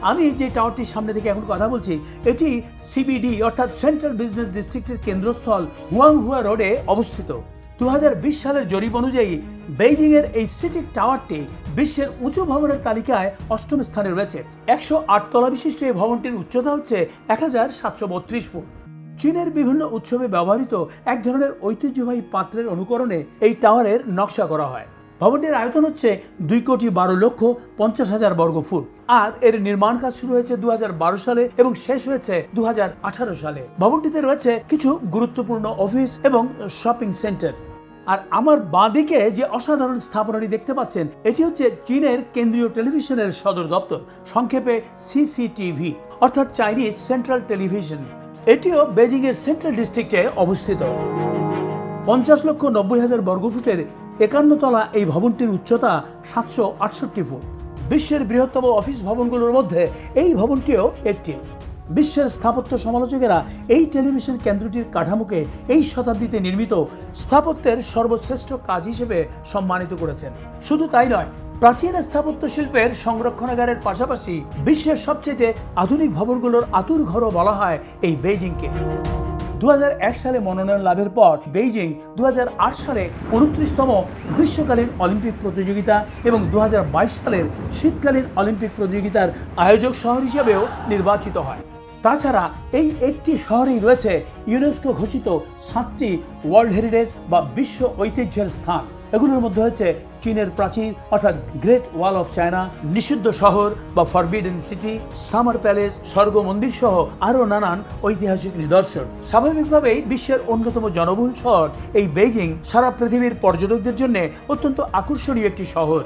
আমি যে টাওয়ারটির সামনে থেকে এখন কথা বলছি এটি সিবিডি অর্থাৎ সেন্ট্রাল বিজনেস ডিস্ট্রিক্টের কেন্দ্রস্থল হুয়াংহুয়া রোডে অবস্থিত। 2020 সালের জরিপ অনুযায়ী বেইজিং এর এই সিটি টাওয়ারটি বিশ্বের উঁচু ভবনের তালিকায় 8ম স্থানে রয়েছে। 108 তলা বিশিষ্ট এই ভবনটির উচ্চতা হচ্ছে 1732 ফুট। চীনের বিভিন্ন উৎসবে ব্যবহৃত এক ধরনের ঐতিহ্যবাহী পাত্রের অনুকরণে এই টাওয়ারের নকশা করা হয়। ভবনটির আয়তন হচ্ছে 2,12,50,000 বর্গ ফুট আর এর নির্মাণ কাজ শুরু হয়েছে 2012 সালে এবং শেষ হয়েছে 2018 সালে। ভবনটিতে রয়েছে কিছু গুরুত্বপূর্ণ অফিস এবং শপিং সেন্টার। আর আমার বাঁদিকে যে অসাধারণ স্থাপনাটি দেখতে পাচ্ছেন এটি হচ্ছে চীনের কেন্দ্রীয় টেলিভিশনের সদর দপ্তর, সংক্ষেপে সিসিটিভি অর্থাৎ চাইনিজ সেন্ট্রাল টেলিভিশন। এটিও বেজিং এর সেন্ট্রাল ডিস্ট্রিক্টে অবস্থিত। 50,90,000 বর্গফুটের 51 তলা এই ভবনটির উচ্চতা 768 ফুট। বিশ্বের বৃহত্তম অফিস ভবনগুলোর মধ্যে এই ভবনটিও একটি। বিশ্বের স্থাপত্য সমালোচকেরা এই টেলিভিশন কেন্দ্রটির কাঠামোকে এই শতাব্দীতে নির্মিত স্থাপত্যের সর্বশ্রেষ্ঠ কাজ হিসেবে সম্মানিত করেছেন। শুধু তাই নয়, প্রাচীন স্থাপত্য শিল্পের সংরক্ষণাগারের পাশাপাশি বিশ্বের সবচেয়ে আধুনিক ভবনগুলোর আঁতুড়ঘরও বলা হয় এই বেইজিংকে। 2001 সালে মনোনয়ন লাভের পর বেইজিং 2008 সালে 29তম গ্রীষ্মকালীন অলিম্পিক প্রতিযোগিতা এবং 2022 সালের শীতকালীন অলিম্পিক প্রতিযোগিতার আয়োজক শহর হিসেবেও নির্বাচিত হয়। তাছাড়া এই একটি শহরেই রয়েছে ইউনেস্কো ঘোষিত 7টি ওয়ার্ল্ড হেরিটেজ বা বিশ্ব ঐতিহ্যের স্থান। এগুলোর মধ্যে হচ্ছে চীনের প্রাচীর অর্থাৎ গ্রেট ওয়াল অফ চায়না, নিষিদ্ধ শহর বা ফরবিডেন সিটি, সামার প্যালেস, স্বর্গ মন্দির সহ আরও নানান ঐতিহাসিক নিদর্শন। স্বাভাবিকভাবেই বিশ্বের অন্যতম জনবহুল শহর এই বেইজিং সারা পৃথিবীর পর্যটকদের জন্য অত্যন্ত আকর্ষণীয় একটি শহর।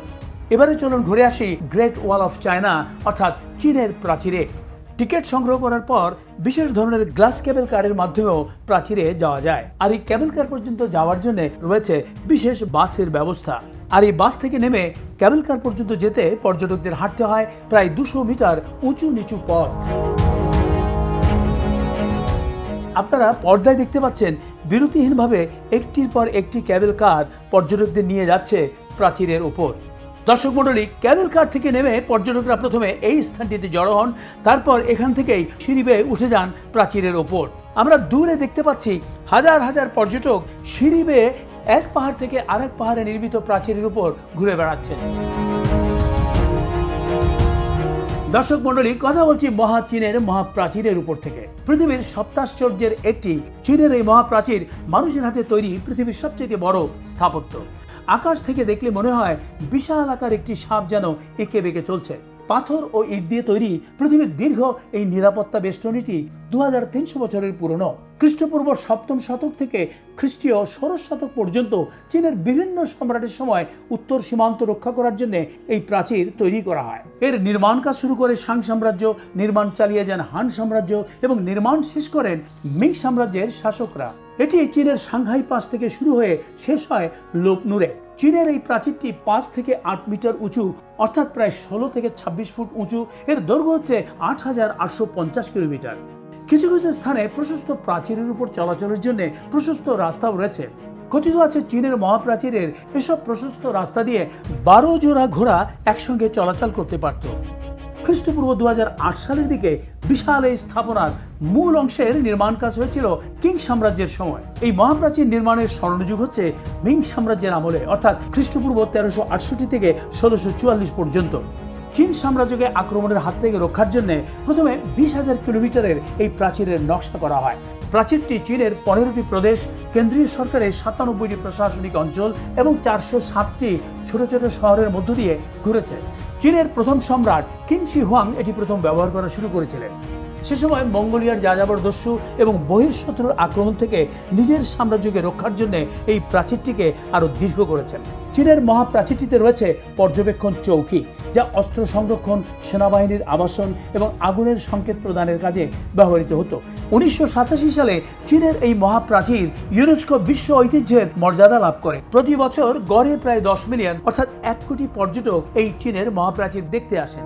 এবারে চলুন ঘুরে আসি গ্রেট ওয়াল অফ চায়না অর্থাৎ চীনের প্রাচীরে। টিকিট সংগ্রহ করার পর বিশেষ ধরনের গ্লাস কেবল কারের মাধ্যমেও প্রাচীরে যাওয়া যায়। আর এই কেবল কার পর্যন্ত যাওয়ার জন্য রয়েছে বিশেষ বাসের ব্যবস্থা। আর এই বাস থেকে নেমে কেবল কার পর্যন্ত যেতে পর্যটকদের হাঁটতে হয় প্রায় 200 মিটার উঁচু নিচু পথ। আপনারা পর্দায় দেখতে পাচ্ছেন বিরতিহীনভাবে একটির পর একটি কেবল কার পর্যটকদের নিয়ে যাচ্ছে প্রাচীরের উপর। দর্শক মণ্ডলী, কেবল কার থেকে নেমে পর্যটকরা প্রথমে এই স্থানটিতে জড়ো হন, তারপর এখান থেকেই সিঁড়ি বেয়ে উঠে যান প্রাচীরের ওপর। আমরা দূরে দেখতে পাচ্ছি হাজার হাজার পর্যটক সিঁড়ি বেয়ে এক পাহাড় থেকে আরেক পাহাড়ে নির্মিত প্রাচীরের উপর ঘুরে বেড়াচ্ছেন। দর্শক মণ্ডলী, কথা বলছি চীনের মহাপ্রাচীরের উপর থেকে। পৃথিবীর সপ্তাশ্চর্যের একটি চীনের এই মহাপ্রাচীর মানুষের হাতে তৈরি পৃথিবীর সবচেয়ে বড় স্থাপত্য। আকাশ থেকে দেখলে মনে হয় বিশাল আকার একটি সাপ যেন এঁকে বেঁকে চলছে। পাথর ও ইট দিয়ে তৈরি পৃথিবীর দীর্ঘ এই নিরাপত্তা বেষ্টনীটি 2300 বছরের পুরনো। খ্রিস্টপূর্ব 7ম শতক থেকে খ্রিস্টীয় 16 শতক পর্যন্ত চীনের বিভিন্ন সম্রাটের সময় উত্তর সীমান্ত রক্ষা করার জন্য এই প্রাচীর তৈরি করা হয়। এর নির্মাণ কাজ শুরু করে সাং সাম্রাজ্য, নির্মাণ চালিয়ে যান হান সাম্রাজ্য এবং নির্মাণ শেষ করেন মিং সাম্রাজ্যের শাসকরা। এটি চীনের সাংহাই পাস থেকে শুরু হয়ে শেষ হয় লোপনুরে। চীনের এই প্রাচীরটি 5 থেকে 8 মিটার উঁচু অর্থাৎ প্রায় 16 থেকে 26 ফুট উঁচু। এর দৈর্ঘ্য হচ্ছে 8850 কিলোমিটার। কিছু কিছু স্থানে প্রশস্ত প্রাচীরের উপর চলাচলের জন্য প্রশস্ত রাস্তাও রয়েছে। কথিত আছে চীনের মহাপ্রাচীরের এসব প্রশস্ত রাস্তা দিয়ে 12 জোড়া ঘোড়া একসঙ্গে চলাচল করতে পারত। খ্রিস্টপূর্ব 2008 সালের দিকে বিশাল এই স্থাপনার মূল অংশের নির্মাণ কাজ হয়েছিল কিং সাম্রাজ্যের সময়। এই মহাপ্রাচীর নির্মাণের স্বর্ণযুগ হচ্ছে মিং সাম্রাজ্যের আমলে অর্থাৎ খ্রিস্টপূর্ব 1368 থেকে 1644 পর্যন্ত। চীন সাম্রাজ্যকে আক্রমণের হাত থেকে রক্ষার জন্য প্রথমে 20,000 কিলোমিটারের এই প্রাচীরের নকশা করা হয়। প্রাচীরটি চীনের 15টি প্রদেশ, কেন্দ্রীয় সরকারের 97টি প্রশাসনিক অঞ্চল এবং 407টি ছোট ছোট শহরের মধ্য দিয়ে ঘুরেছে। চীনের প্রথম সম্রাট কিং শি হুয়াং এটি প্রথম ব্যবহার করা শুরু করেছিলেন। সে সময় মঙ্গোলিয়ার যাযাবর দস্যু এবং বহির্শত্রুর আক্রমণ থেকে নিজের সাম্রাজ্যকে রক্ষার জন্য এই প্রাচীরটিকে আরো দীর্ঘ করেছেন। চীনের মহাপ্রাচীরটিতে রয়েছে পর্যবেক্ষণ চৌকি, যা অস্ত্র সংরক্ষণ, সেনাবাহিনীর আবাসন এবং আগুনের সংকেত প্রদানের কাজে ব্যবহৃত হতো। 1987 সালে চীনের এই মহাপ্রাচীর ইউনেস্কো বিশ্ব ঐতিহ্যের মর্যাদা লাভ করে। প্রতি বছর গড়ে প্রায় 10 মিলিয়ন অর্থাৎ 1 কোটি পর্যটক এই চীনের মহাপ্রাচীর দেখতে আসেন।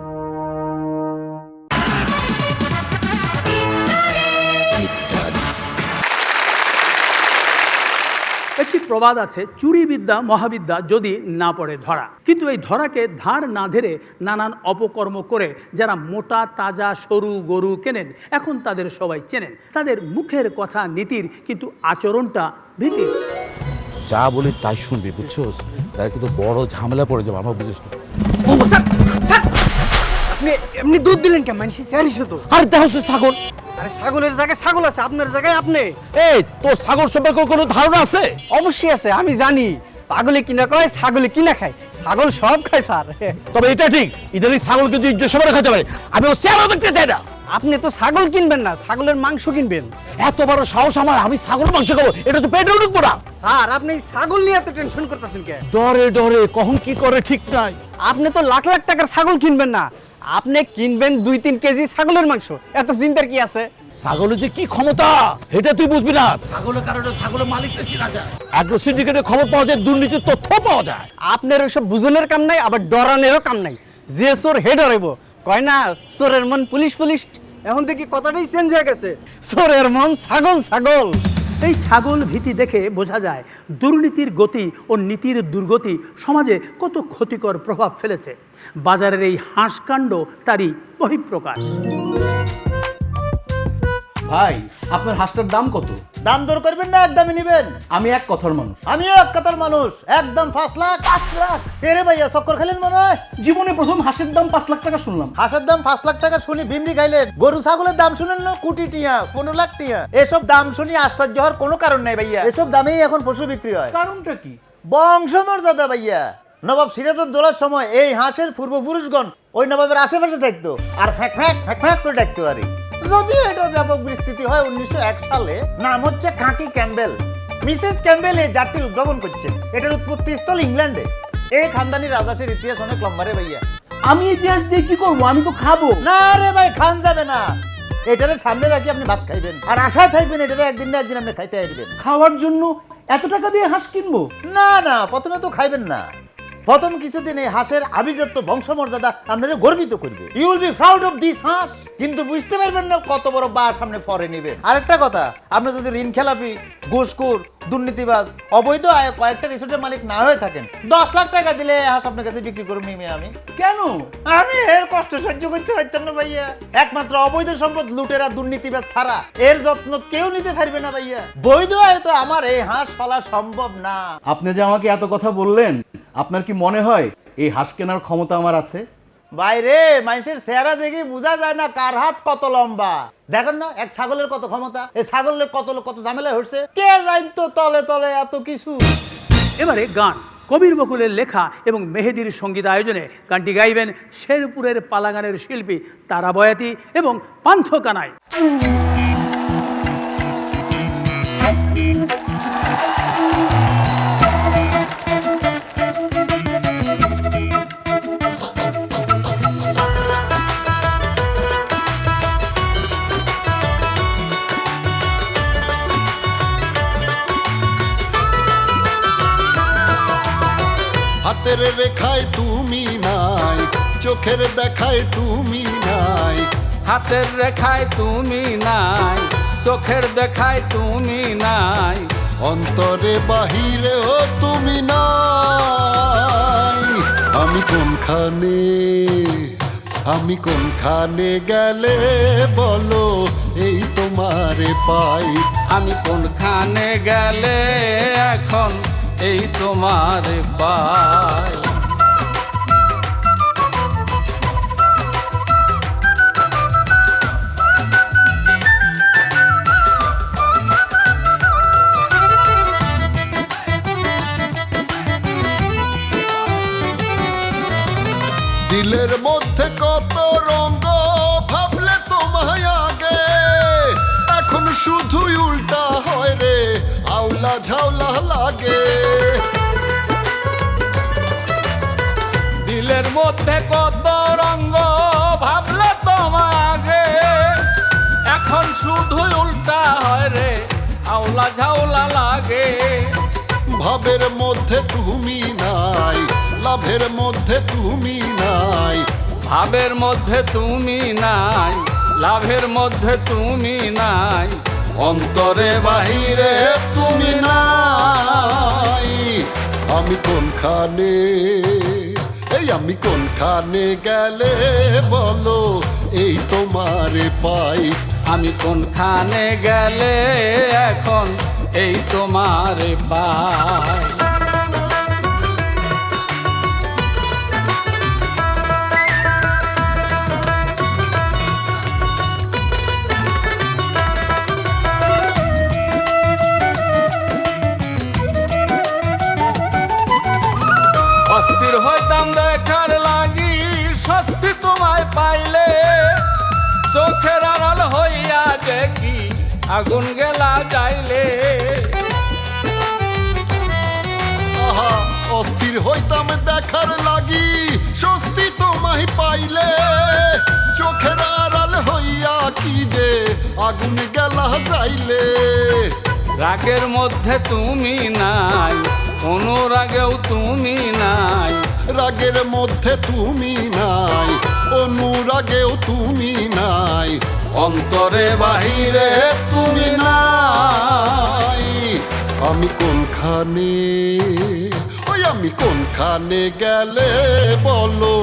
একটি প্রবাদ আছে, চুরি বিদ্যা মহাবিদ্যা যদি না পড়ে ধরা। কিন্তু এই ধরাকে ধার না ধরে নানান অপকর্ম করে যারা মোটা তাজা সরু গরু কেনেন, এখন তাদের সবাই চেনেন। তাদের মুখের কথা নীতির, কিন্তু আচরণটা ভীতির। যা বলি তাই শুনবি, বুঝছো? তাই কিন্তু বড় ঝামেলা পড়ে যাবো, আমার বুঝিস না। আপনি এমনি দুধ দিলেন কেন? মানুষ স্যারিছে তো। আর দেখো ছাগল, আরে ছাগলের জায়গায় ছাগল আছে, আপনার জায়গায় আপনি। এই তোর ছাগল সম্পর্কে কোনো ধারণা আছে? অবশ্যই আছে, আমি জানি। পাগলে কিনা কয়, ছাগলে কিনা খায়, ছাগল সব খায় স্যার। তবে এটা ঠিক, ইদানিং ছাগল কিন্তু ইজ্জত সবার খাইতে পারে। আমি ও চেহারা দেখতে চাই না। আপনি তো ছাগল কিনবেন না, ছাগলের মাংস কিনবেন। এত বড় সাহস আমার, আমি ছাগলের মাংস খাবো? এটা তো পেটে ঢুকবো না। স্যার আপনি ছাগল নিয়ে এত টেনশন করতেছেন কেন? ডরে ডরে কখন কি করে ঠিক নাই। আপনি তো লাখ লাখ টাকার ছাগল কিনবেন না, আপনি কিনবেন 2-3 কেজি ছাগলের মাংস। এত চিন্তার কি আছে? ছাগলের যে কি ক্ষমতা এটা তুই বুঝবি না। ছাগলের কারণে ছাগলের মালিক বেশি না যায়, অ্যাগ্রো সিন্ডিকেটের খবর পাওয়া যায়, দুর্নীতির তথ্য পাওয়া যায়। আপনার ওইসব বুঝনের কাম নাই, আবার ডরানেরও কাম নাই। যে চোর হে ডরাইব, কয় না চোরের মন পুলিশ পুলিশ। এখন দেখি কথাটাই চেঞ্জ হয়ে গেছে, চোরের মন ছাগল ছাগল। এই ছাগল ভীতি দেখে বোঝা যায় দুর্নীতির গতি ও নীতির দুর্গতি সমাজে কত ক্ষতিকর প্রভাব ফেলেছে। বাজারের এই হাঁসকাণ্ড তারই বহিঃপ্রকাশ। ভাই আপনার হাঁসটার দাম কত? দাম দর করবেন না, একদমই নেবেন? আমি এক কথার মানুষ। আমিও এক কথার মানুষ, একদম 5 লাখ। 5 লাখ? এরে ভাইয়া চক্কর খেলেন মনে হয়। জীবনে প্রথম হাঁসের দাম 5 লাখ টাকা শুনলাম। হাঁসের দাম 5 লাখ টাকা শুনি ভিমরি খাইলেন। গরু ছাগলের দাম শুনেন না, কোটি টিয়া, 15 লাখ টিয়া। এসব দাম শুনি আশ্চর্য হওয়ার কোনো কারণ নাই ভাইয়া। এসব দামেই এখন পশু বিক্রি হয়। কারণটা কি? বংশমর্যাদা ভাইয়া। নবাব সিরাজউদ্দৌলার সময় এই হাঁসের পূর্বপুরুষগণ ওই নবাবের আশেপাশে থাকতো আর ফ্যাক ফ্যাক ফ্যাক ফ্যাক করে ডাকতো। আর যদিও এটা ব্যাপক বিস্তৃতি হয় 1901 সালে। নাম হচ্ছে খাকি ক্যাম্বেল। মিসেস ক্যাম্বেল এই জাতির উদ্ভাবন করছেন। এটার উৎপত্তি স্থল ইংল্যান্ডে। এই খানদানি রাজহাঁসের ইতিহাস অনেক লম্বা রে ভাইয়া। আমি ইতিহাস দিয়ে কি করবো? আমি তো খাবো না রে ভাই, খান যাবে না। এটারে সামনে রাখি আপনি ভাত খাইবেন আর আশায় থাকবেন এটারে একদিন না একদিন আপনি খাইতে আসবেন। খাওয়ার জন্য এত টাকা দিয়ে হাঁস কিনবো? না না, প্রথমে তো খাইবেন না। প্রথম কিছুদিন এই হাঁসের আভিজাত্য বংশমর্যাদা আপনাদের গর্বিত করবে। You will be proud of this হাঁস। কিন্তু বুঝতে পারবেন না কত বড় বার সামনে ফরে নেবে। আরেকটা কথা, আপনি যদি ঋণ খেলাপি, ঘুষখোর, দুর্নীতিবাজ, অবৈধ আয় কয়েকটা রিসোর্টের মালিক না হয়ে থাকেন, 10 লাখ টাকা দিলে হাঁস আপনার কাছে বিক্রি করুন নিমে আমি। কেন? আমি এর কষ্ট সহ্য করতে পারতাম না ভাইয়া। একমাত্র অবৈধ সম্পদ লুটেরা দুর্নীতিবাজ ছাড়া এর যত্ন কেউ নিতে পারবে না ভাইয়া। বৈধ আয় তো আমার এই হাঁস পালা সম্ভব না। আপনি যে আমাকে এত কথা বললেন, আপনার কি মনে হয় এই হাঁস কেনার ক্ষমতা আমার আছে? বাইরে মানুষের চেহারা দেখে বোঝা যায় না কার হাত কত লম্বা। দেখেন না এক ছাগলের কত ক্ষমতা, এই ছাগলের কত ঝামেলা হচ্ছে। কে জানতো তলে তলে এত কিছু। এবারে গান। কবির বকুলের লেখা এবং মেহেদির সঙ্গীত আয়োজনে গানটি গাইবেন শেরপুরের পালাগানের শিল্পী তারা বয়াতি এবং পান্থ কানাই। হাতের রেখায় তুমি নাই, চোখের দেখায় তুমি নাই। হাতের রেখায় তুমি নাই, চোখের দেখায় তুমি নাই। অন্তরে বাহিরেও তুমি নাই। আমি কোনখানে গেলে বলো এই তোমারে পাই। আমি কোনখানে গেলে এখন এই তোমার পাই। দিলের মধ্যে কত রঙ ভাবলে তোমায় আগে, এখন শুধুই উল্টা হয় রে, আউলা ঝাউলা লাগে। দিলের মধ্যে কত রঙ্গ ভাবলে তোমার আগে, এখন শুধুই উল্টা হয় রে, আউলা ঝাউলা লাগে। ভাবের মধ্যে তুমি নাই, লাভের মধ্যে তুমি নাই। ভাবের মধ্যে তুমি নাই, লাভের মধ্যে তুমি নাই। অন্তরে বাহিরে তুমি নাই। আমি কোনখানে, আমি কোনখানে গেলে বলো এই তোমারে পাই। আমি কোনখানে গেলে এখন এই তোমারে পাই। অস্থির হইতাম দেখার লাগি স্বস্তি তোমায় পাইলে, চোখের আড়াল হইয়া দেখি আগুন গেলা যাইলে। আহা অস্থির হইতাম দেখার লাগি স্বস্তি তোমায় পাইলে, চোখের আড়াল হইয়া কি যে আগুন গেলা যাইলে। রাগের মধ্যে তুমি নাই, অনুরাগেও তুমি নাই। রাগের মধ্যে তুমি নাই, অনুরাগেও তুমি নাই। অন্তরে বাহিরে তুমি নাই। আমি কোনখানে, আমি কোনখানে গেলে বলো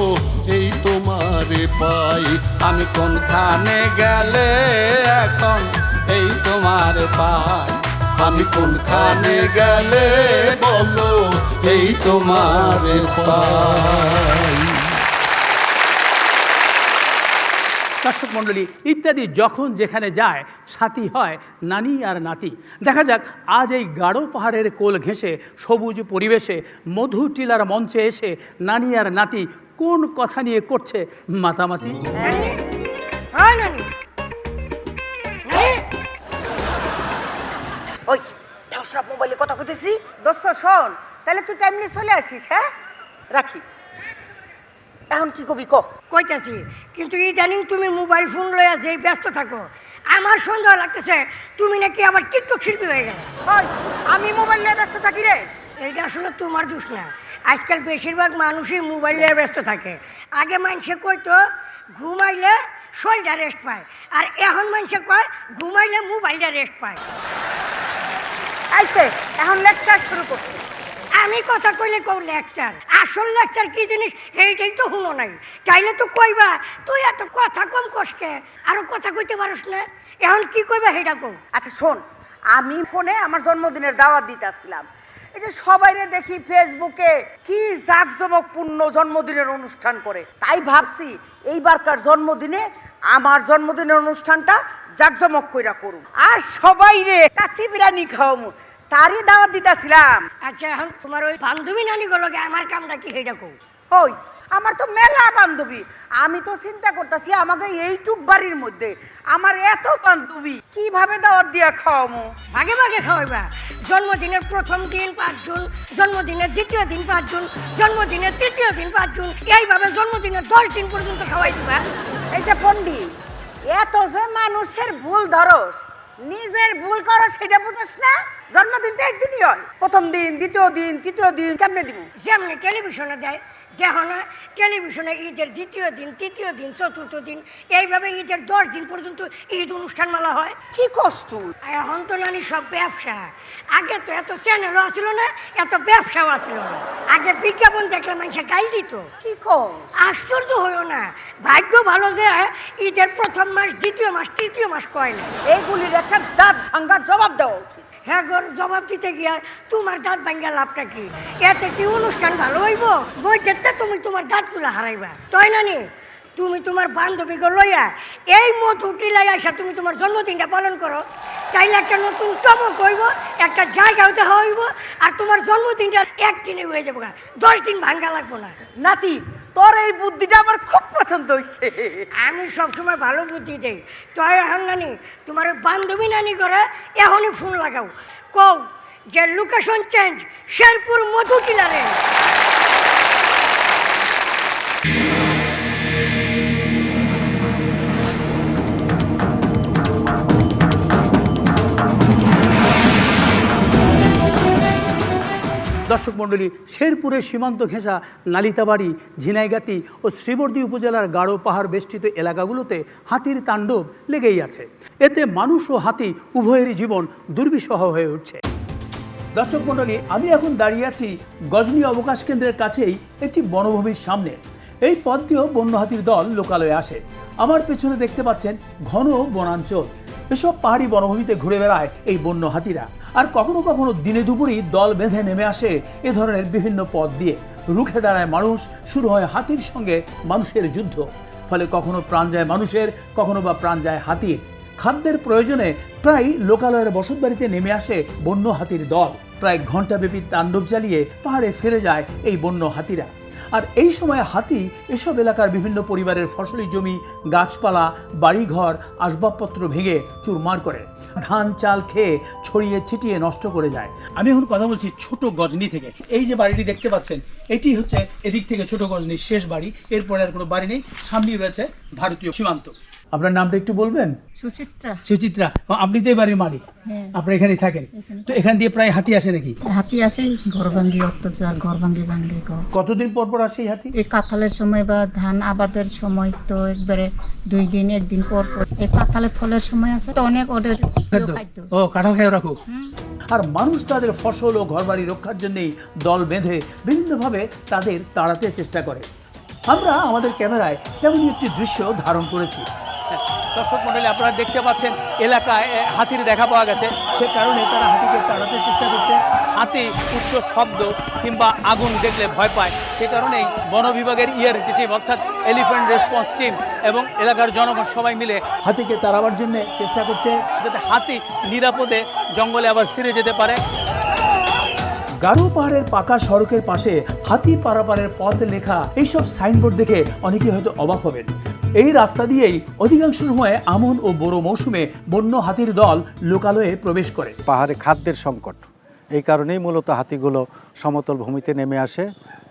এই তোমারে পাই। আমি কোনখানে গেলে এখন এই তোমারে পাই। আমি কোনখানে গেলে বলো এই তোমারে পাই। দর্শক মণ্ডলী, ইত্যাদি যখন যেখানে যায় সাথী হয় নানি আর নাতি। দেখা যাক আজ এই গাঢ় পাহাড়ের কোল ঘেঁষে সবুজ পরিবেশে মধু টিলার মঞ্চে এসে নানি আর নাতি কোন কথা নিয়ে করছে মাতামাতি। ওই ঠাউসরা মোবাইলে কথা কইতেছি। দোস্ত শোন, তাহলে তুই টাইমলি চলে আসিস। হ্যাঁ রাখি। এখন কি কবি ক? কইতাছি, কিন্তু ইদানিং তুমি মোবাইল ফোন লইয়া যেই ব্যস্ত থাকো, আমার সন্দেহ লাগতেছে তুমি নাকি আবার টিকটক শিল্পী হয়ে গেলে। আমি মোবাইল নিয়ে ব্যস্ত থাকি রে? এইটা আসলে তোমার দোষ না। আজকাল বেশিরভাগ মানুষই মোবাইল নিয়ে ব্যস্ত থাকে। আগে মানুষে কইতো ঘুমাইলে শরীরটা রেস্ট পায়, আর এখন মানুষে কয় ঘুমাইলে মোবাইলটা রেস্ট পায়। আইছে এখন লেকচার শুরু করছে। আমি কথা কইলে কও লেকচার, আসল লেকচার কি জিনিস এইটাই তো শুনো নাই। চাইলে তো কইবা তুই এত কথা কম কষকে, আরো কথা কইতে পারস না। এখন কি কইবা সেটা কও। আচ্ছা শোন, আমি ফোনে আমার জন্মদিনের দাওয়াত দিতে আসছিলাম। এই যে সবাইরে দেখি ফেসবুকে কি জাঁকজমকপূর্ণ জন্মদিনের অনুষ্ঠান করে, তাই ভাবছি এইবারকার জন্মদিনে আমার জন্মদিনের অনুষ্ঠানটা জাঁকজমক কইরা করুম, আর সবাইরে কাচ্চি বিরিয়ানি খাওয়ামু, তারই দাওয়াত দিতেছিলাম। আচ্ছা এখন তোমার ওই বান্ধবী নানি গুলোকে আমার কামটা কি সেটা কও। ওই আমার তো মেলা বান্ধবী, আমি তো চিন্তা করতেছি আমাকে এইটুক বাড়ির মধ্যে আমার এত বান্ধবী কিভাবে দাওয়াত দিয়া খাওয়ামু। ভাগে ভাগে খাওয়াইবা। জন্মদিনের প্রথম দিন 5 জন, জন্মদিনের দ্বিতীয় দিন 5 জন, জন্মদিনের তৃতীয় দিন 5 জন, এইভাবে জন্মদিনের 10 দিন পর্যন্ত খাওয়াই দিবা। এই যে পণ্ডিত, এত যে মানুষের ভুল ধরস, নিজের ভুল করো সেটা বুঝোস না। জন্মদিন তো একদিনই হয়, প্রথম দিন, দ্বিতীয় দিন, তৃতীয় দিন কেমনে দিব? যেমনি টেলিভিশনে দেয়, দেখো না টেলিভিশনে ঈদের দ্বিতীয় দিন, তৃতীয় দিন, চতুর্থ দিন, এইভাবে ঈদের 10 দিন পর্যন্ত ঈদ অনুষ্ঠান মেলা হয়। কি কষ্ট! এখন তো নানি সব ব্যবসা। আগে তো এত চ্যানেলও আসলো না, এত ব্যবসাও আসলো না। আগে বিজ্ঞাপন দেখলে মানুষে গাল দিত। কি কর? আশ্চর্য হইও না, ভাগ্য ভালো যে ঈদের প্রথম মাস, দ্বিতীয় মাস, তৃতীয় মাস কয় না। এইগুলির একটা দাঁত ভাঙ্গা জবাব দেওয়া উচিত। হ্যাঁ গর, জবাব দিতে গিয়া তোমার দাঁত ভাঙ্গা লাভটা কি? এতে কি অনুষ্ঠান ভালো হইব? বইতে তুমি তোমার দাঁতগুলো হারাইবা। তাই নানি, তুমি তোমার বান্ধবীকে লইয়া এই মধু টিলায় আসা তুমি তোমার জন্মদিনটা পালন করো, তাইলে একটা নতুন চমক হইব, একটা জায়গাও দেখা হইব, আর তোমার জন্মদিনটা একদিনে হয়ে যাবো, 10 দিন ভাঙ্গা লাগবো না। নাতি, তোর এই বুদ্ধিটা আমার খুব পছন্দ হয়েছে। আমি সবসময় ভালো বুদ্ধি দেই। তো এখন নানি, তোমার বান্ধবী নানি করে এখনই ফোন লাগাও, কও যে লোকেশন চেঞ্জ, শেরপুর মধু টিলারে। দর্শক মণ্ডলী, শেরপুরের সীমান্ত ঘেঁষা নালিতাবাড়ি, ঝিনাইগাতি ও শ্রীবর্দী উপজেলার গাঢ় পাহাড় বেষ্টিত এলাকাগুলোতে হাতির তাণ্ডব লেগেই আছে। এতে মানুষ ও হাতি উভয়েরই জীবন দুর্বিষহ হয়ে উঠছে। দর্শক মণ্ডলী, আমি এখন দাঁড়িয়ে আছি গজনী অবকাশ কেন্দ্রের কাছেই একটি বনভূমির সামনে। এই পথ দিয়েও বন্য হাতির দল লোকালয়ে আসে। আমার পেছনে দেখতে পাচ্ছেন ঘন বনাঞ্চল। এসব পাহাড়ি বনভূমিতে ঘুরে বেড়ায় এই বন্য হাতিরা। আর কখনো কখনো দিনে দুপুরেই দল বেঁধে নেমে আসে এ ধরনের বিভিন্ন পথ দিয়ে। রুখে দাঁড়ায় মানুষ, শুরু হয় হাতির সঙ্গে মানুষের যুদ্ধ। ফলে কখনো প্রাণ যায় মানুষের, কখনো বা প্রাণ যায় হাতির। খাদ্যের প্রয়োজনে প্রায় লোকালয়ের বসতবাড়িতে নেমে আসে বন্য হাতির দল। প্রায় ঘণ্টাব্যাপী তাণ্ডব চালিয়ে পাহাড়ে ফিরে যায় এই বন্য হাতিরা। আর এই সময় হাতি এসব এলাকার বিভিন্ন পরিবারের ফসলি জমি, গাছপালা, বাড়িঘর, আসবাবপত্র ভেঙে চুরমার করে। ধান চাল খেয়ে ছড়িয়ে ছিটিয়ে নষ্ট করে যায়। আমি এখন কথা বলছি ছোট গজনী থেকে। এই যে বাড়িটি দেখতে পাচ্ছেন, এটি হচ্ছে এদিক থেকে ছোট গজনীর শেষ বাড়ি। এরপরে আর কোনো বাড়ি নেই, সামনেই রয়েছে ভারতীয় সীমান্ত। আপনার নামটা একটু বলবেন? সুচিত্রা। সুচিত্রা, আপনি তো এই বাড়ির মালিক, আপনি এখানেই থাকেন। তো এখান দিয়ে প্রায় হাতি আসে নাকি? হাতি আসে, ঘর ভাঙ্গি অত্যাচার, ঘর ভাঙ্গি ভাঙ্গি। কতদিন পর পর আসে এই হাতি? এই কাঁঠালের সময় বা ধান আবাদের সময় তো একবারে 2 দিন 1 দিন পর পর। এই কাঁঠালের ফলের সময় আছে তো অনেক ওদের খাদ্য। ও, কাঁঠাল খেয়ে রাখো। আর মানুষ তাদের ফসল ও ঘরবাড়ি রক্ষার জন্যই দল বেঁধে বিভিন্নভাবে তাদের তাড়াতে চেষ্টা করে। আমরা আমাদের ক্যামেরায় তেমনই একটি দৃশ্য ধারণ করেছি। দর্শক মণ্ডলী, আপনারা দেখতে পাচ্ছেন এলাকায় হাতির দেখা পাওয়া গেছে। সে কারণে তারা হাতিকে তাড়াতে চেষ্টা করছে। হাতি উচ্চ শব্দ কিংবা আগুন দেখলে ভয় পায়। সে কারণেই বন বিভাগের ইআরটি টিম অর্থাৎ এলিফ্যান্ট রেসপন্স টিম এবং এলাকার জনগণ সবাই মিলে হাতিকে তাড়াবার জন্য চেষ্টা করছে, যাতে হাতি নিরাপদে জঙ্গলে আবার ফিরে যেতে পারে। গারো পাহাড়ের পাকা সড়কের পাশে হাতি পারাপারের পথ লেখা এইসব সাইনবোর্ড দেখে অনেকেই হয়তো অবাক হবেন। এই রাস্তা দিয়েই অধিকাংশ সময় আমন ও বড় মৌসুমে বন্য হাতির দল লোকালয়ে প্রবেশ করে। পাহাড়ে খাদ্যের সংকট, এই কারণেই মূলত হাতিগুলো সমতল ভূমিতে নেমে আসে,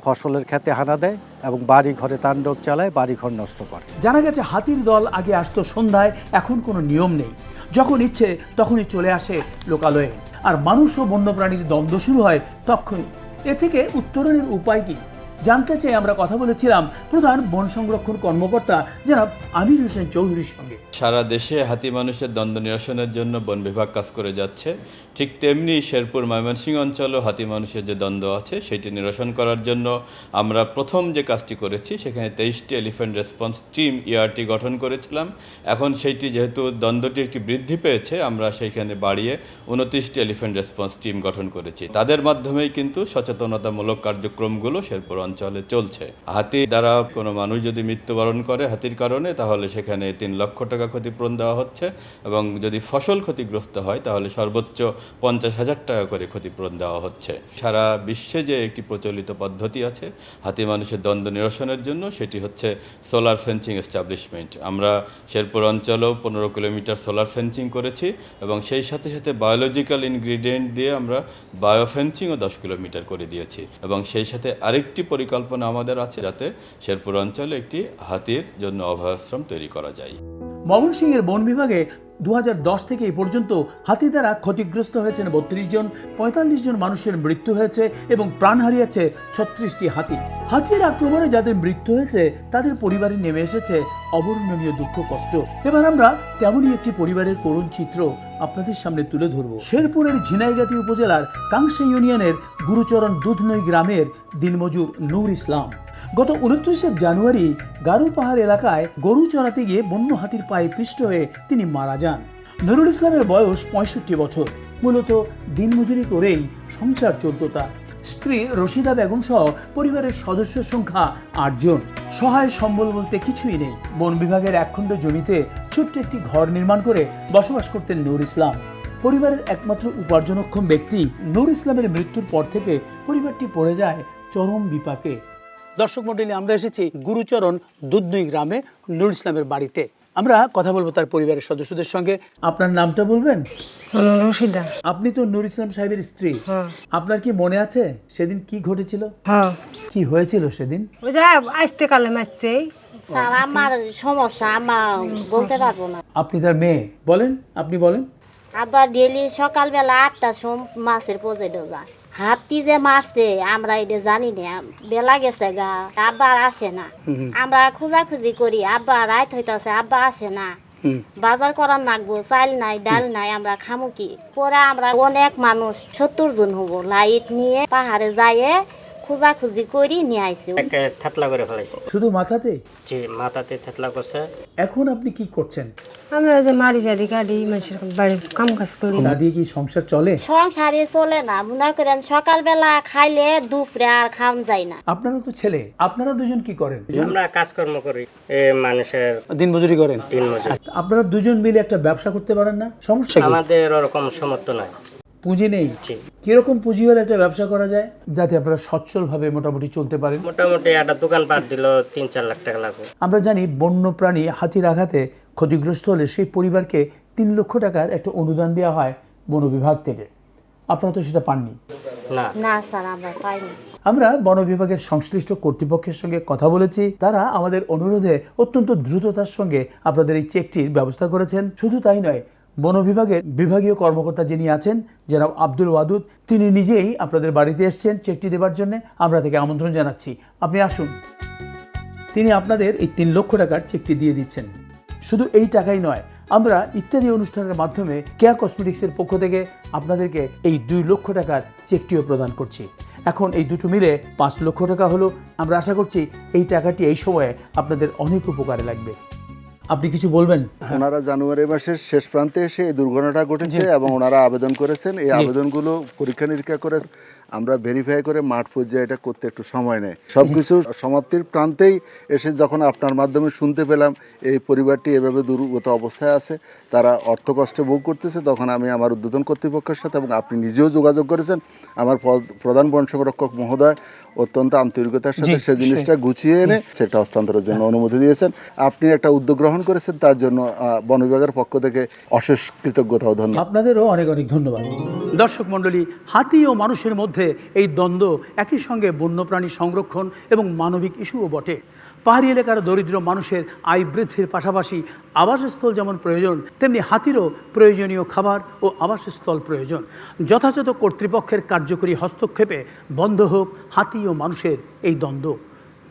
ফসলের খেতে হানা দেয় এবং বাড়ি ঘরে তাণ্ডব চালায়, বাড়ি ঘর নষ্ট করে। জানা গেছে হাতির দল আগে আসতো সন্ধ্যায়, এখন কোনো নিয়ম নেই। যখন ইচ্ছে তখনই চলে আসে লোকালয়ে। আর মানুষ ও বন্যপ্রাণীর দ্বন্দ্ব শুরু হয় তখনই। এ থেকে উত্তরণের উপায় কি জানতে চাই আমরা কথা বলেছিলাম প্রধান বন সংরক্ষণ কর্মকর্তা জনাব আমির হোসেন চৌধুরীর সঙ্গে। সারা দেশে হাতি মানুষের দ্বন্দ্ব নিরসনের জন্য বন বিভাগ কাজ করে যাচ্ছে। ঠিক তেমনি শেরপুর ময়মনসিংহ অঞ্চলেও হাতি মানুষের যে দ্বন্দ্ব আছে সেটি নিরসন করার জন্য আমরা প্রথম যে কাজটি করেছি, সেখানে 23টি এলিফ্যান্ট রেসপন্স টিম ইআরটি গঠন করেছিলাম। এখন সেইটি যেহেতু দ্বন্দ্বটি একটি বৃদ্ধি পেয়েছে, আমরা সেইখানে বাড়িয়ে 29টি এলিফ্যান্ট রেসপন্স টিম গঠন করেছি। তাদের মাধ্যমেই কিন্তু সচেতনতামূলক কার্যক্রমগুলো শেরপুর অঞ্চলে চলছে। হাতি দ্বারা কোনো মানুষ যদি মৃত্যুবরণ করে হাতির কারণে, তাহলে সেখানে 3 লক্ষ টাকা ক্ষতিপূরণ দেওয়া হচ্ছে এবং যদি ফসল ক্ষতিগ্রস্ত হয় তাহলে সর্বোচ্চ 50,000 টাকা করে ক্ষতিপূরণ দেওয়া হচ্ছে। সারা বিশ্বে যে একটি প্রচলিত পদ্ধতি আছে হাতি মানুষের দ্বন্দ্ব নিরসনের জন্য, সেটি হচ্ছে সোলার ফেন্সিং এস্টাবলিশমেন্ট। আমরা শেরপুর অঞ্চলেও 15 কিলোমিটার সোলার ফেন্সিং করেছি এবং সেই সাথে সাথে বায়োলজিক্যাল ইনগ্রিডিয়েন্ট দিয়ে আমরা বায়োফেন্সিংও 10 কিলোমিটার করে দিয়েছি। এবং সেই সাথে আরেকটি পরিকল্পনা আমাদের আছে, যাতে শেরপুর অঞ্চলে একটি হাতির জন্য অভয়াশ্রম তৈরি করা যায়। ময়মনসিংহের বন বিভাগে 2010 থেকে এই পর্যন্ত হাতি দ্বারা ক্ষতিগ্রস্ত হয়েছেন 32 জন, 45 জন মানুষের মৃত্যু হয়েছে এবং প্রাণ হারিয়েছে 36টি হাতি। হাতির আক্রমণে যাদের মৃত্যু হয়েছে তাদের পরিবারে নেমে এসেছে অবর্ণনীয় দুঃখ কষ্ট। এবার আমরা তেমনই একটি পরিবারের করুণ চিত্র আপনাদের সামনে তুলে ধরব। শেরপুরের ঝিনাইগাতি উপজেলার কাংসা ইউনিয়নের গুরুচরণ দুধনই গ্রামের দিনমজুর নূর ইসলাম। গত 29 জানুয়ারি গারো পাহাড় এলাকায় গরু চড়াতে গিয়ে বন্য হাতির পায়ে পিষ্ট হয়ে তিনি মারা যান। নুরুল ইসলামের বয়স 65 বছর। মূলত দিনমজুরি করেই সংসার চলত তার। স্ত্রী রশিদা বেগম সহ পরিবারের সদস্য সংখ্যা 8 জন। সহায় সম্বল বলতে কিছুই নেই। বন বিভাগের একখণ্ড জমিতে ছোট্ট একটি ঘর নির্মাণ করে বসবাস করতেন নূর ইসলাম। পরিবারের একমাত্র উপার্জনক্ষম ব্যক্তি নূর ইসলামের মৃত্যুর পর থেকে পরিবারটি পড়ে যায় চরম বিপাকে। দর্শক মণ্ডলী, আমরা এসেছি গুরুচরণ দুধনই গ্রামে নূর ইসলামের বাড়িতে। আমরা কথা বলবো তার পরিবারের সদস্যদের সঙ্গে। আপনার নামটা বলবেন? রশিদা। আপনি তো নূর ইসলাম সাহেবের স্ত্রী। আপনার কি মনে আছে সেদিন কি ঘটেছিল? কি হয়েছিল সেদিন? ওই যে আসতে কালে মারছে। স্যার, আমার সমস্যা আমার বলতে পারবো না। আপনি তার মেয়ে, বলেন, আপনি বলেন। আবার ডেলি সকালবেলা 8টার সময় মাছের প্রজেক্টে যায়। হাতি যে মারছে আমরা এটা জানি না, বেলা গেছে গা, আব্বা আর আসে না। আমরা খোঁজাখুঁজি করি, আব্বা রাত হইতাছে, আব্বা আসে না। বাজার করার নাকবো, চাল নাই ডাল নাই, আমরা খামু কি? পরে আমরা অনেক মানুষ 70 জন হব লাইট নিয়ে পাহাড়ে যাইয়ে খোঁজাখুঁজি করি নিয়ে আইছি। থেতলা করে ফেলাইছে। শুধু মাথাতে? জি, মাথাতে থেতলা করছে। এখন আপনি কি করছেন? আমরা যে মারি টারি কাটি মানুষের বাড়ির কাম কাজ করি। তা দিয়ে কি সংসার চলে? সংসারে চলে না, মনে করেন সকালবেলা খাইলে দুপুরে আর খাওয়া যায় না। আপনারা তো ছেলে, আপনারা দুজন কি করেন? আমরা কাজকর্ম করি, মানুষের দিনমজুরি করেন। দিনমজুরি। আপনারা দুজন মিলে একটা ব্যবসা করতে পারেন না? সমস্যা কি? আমাদের ওরকম সামর্থ্য নাই, পুঁজি নেই। কিরকম পুঁজি হলে একটা ব্যবসা করা যায় যাতে আপনারা সচ্ছল ভাবে মোটামুটি চলতে পারেন? মোটামুটি একটা দোকান পাট দিল 3-4 লাখ টাকা লাগবে। আমরা জানি বন্য প্রাণী হাতির আঘাতে ক্ষতিগ্রস্ত হলে সেই পরিবারকে 3 লক্ষ টাকার একটা অনুদান দেওয়া হয় বন বিভাগ থেকে। আপনারা তো সেটা পাননি? না স্যার, আমরা পাইনি। আমরা বন বিভাগের সংশ্লিষ্ট কর্তৃপক্ষের সঙ্গে কথা বলেছি, তারা আমাদের অনুরোধে অত্যন্ত দ্রুততার সঙ্গে আপনাদের এই চেকটির ব্যবস্থা করেছেন। শুধু তাই নয়, বন বিভাগের বিভাগীয় কর্মকর্তা যিনি আছেন জনাব আব্দুল ওয়াদুদ, তিনি নিজেই আপনাদের বাড়িতে এসেছেন চেকটি দেওয়ার জন্য। আমরা তাকে আমন্ত্রণ জানাচ্ছি, আপনি আসুন। তিনি আপনাদের এই 3 লক্ষ টাকার চেকটি দিয়ে দিচ্ছেন। শুধু এই টাকাই নয়, আমরা ইত্যাদি অনুষ্ঠানের মাধ্যমে কেয়ার কসমেটিক্সের পক্ষ থেকে আপনাদেরকে এই 2 লক্ষ টাকার চেকটিও প্রদান করছি। এখন এই দুটো মিলে 5 লক্ষ টাকা হলো। আমরা আশা করছি এই টাকাটি এই সময়ে আপনাদের অনেক উপকারে লাগবে। আপনি কিছু বলবেন? ওনারা জানুয়ারি মাসের শেষ প্রান্তে এসে এই দুর্ঘটনাটা ঘটেছে এবং ওনারা আবেদন করেছেন। এই আবেদনগুলো পরীক্ষা নিরীক্ষা করে আমরা ভেরিফাই করে মাঠ পর্যায়ে এটা করতে একটু সময় নেয়। সবকিছু সমাপ্তির প্রান্তেই এসে যখন আপনার মাধ্যমে শুনতে পেলাম এই পরিবারটি এভাবে দুর্গত অবস্থায় আছে, তারা অর্থকষ্টে ভোগ করতেছে, তখন আমি আমার উদ্বোধন কর্তৃপক্ষের সাথে এবং আপনি নিজেও যোগাযোগ করেছেন, আমার প্রধান বন সংরক্ষক মহোদয় অত্যন্ত আন্তরিকতার সাথে সেই জিনিসটা গুছিয়ে এনে সেটা হস্তান্তরের জন্য অনুমতি দিয়েছেন। আপনি একটা উদ্যোগ গ্রহণ করেছেন, তার জন্য বন বিভাগের পক্ষ থেকে অশেষ কৃতজ্ঞতা ও ধন্যবাদ। আপনাদেরও অনেক অনেক ধন্যবাদ। দর্শক মণ্ডলী, হাতি ও মানুষের মধ্যে এই দ্বন্দ্ব একই সঙ্গে বন্যপ্রাণী সংরক্ষণ এবং মানবিক ইস্যুও বটে। পাহাড়ি এলাকার দরিদ্র মানুষের আয় বৃদ্ধির পাশাপাশি আবাসস্থল যেমন প্রয়োজন, তেমনি হাতিরও প্রয়োজনীয় খাবার ও আবাসস্থল প্রয়োজন। যথাযথ কর্তৃপক্ষের কার্যকরী হস্তক্ষেপে বন্ধ হোক হাতি ও মানুষের এই দ্বন্দ্ব।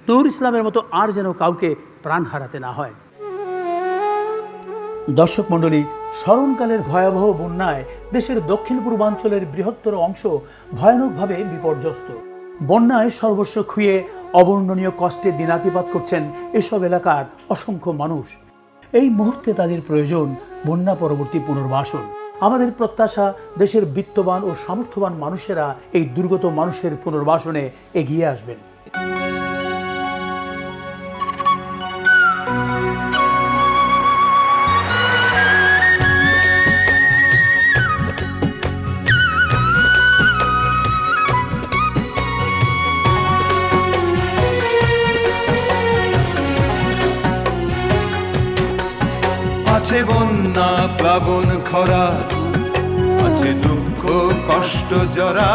নূর ইসলামের মতো আর যেন কাউকে প্রাণ হারাতে না হয়। দর্শক মণ্ডলী, স্মরণকালের ভয়াবহ বন্যায় দেশের দক্ষিণ পূর্বাঞ্চলের বৃহত্তর অংশ ভয়ানকভাবে বিপর্যস্ত। বন্যায় সর্বস্ব খুইয়ে অবর্ণনীয় কষ্টে দিনাতিপাত করছেন এসব এলাকার অসংখ্য মানুষ। এই মুহূর্তে তাদের প্রয়োজন বন্যা পরবর্তী পুনর্বাসন। আমাদের প্রত্যাশা দেশের বিত্তবান ও সামর্থ্যবান মানুষেরা এই দুর্গত মানুষের পুনর্বাসনে এগিয়ে আসবেন। আছে বন্যা প্লাবন খরা, আছে দুঃখ কষ্ট জরা,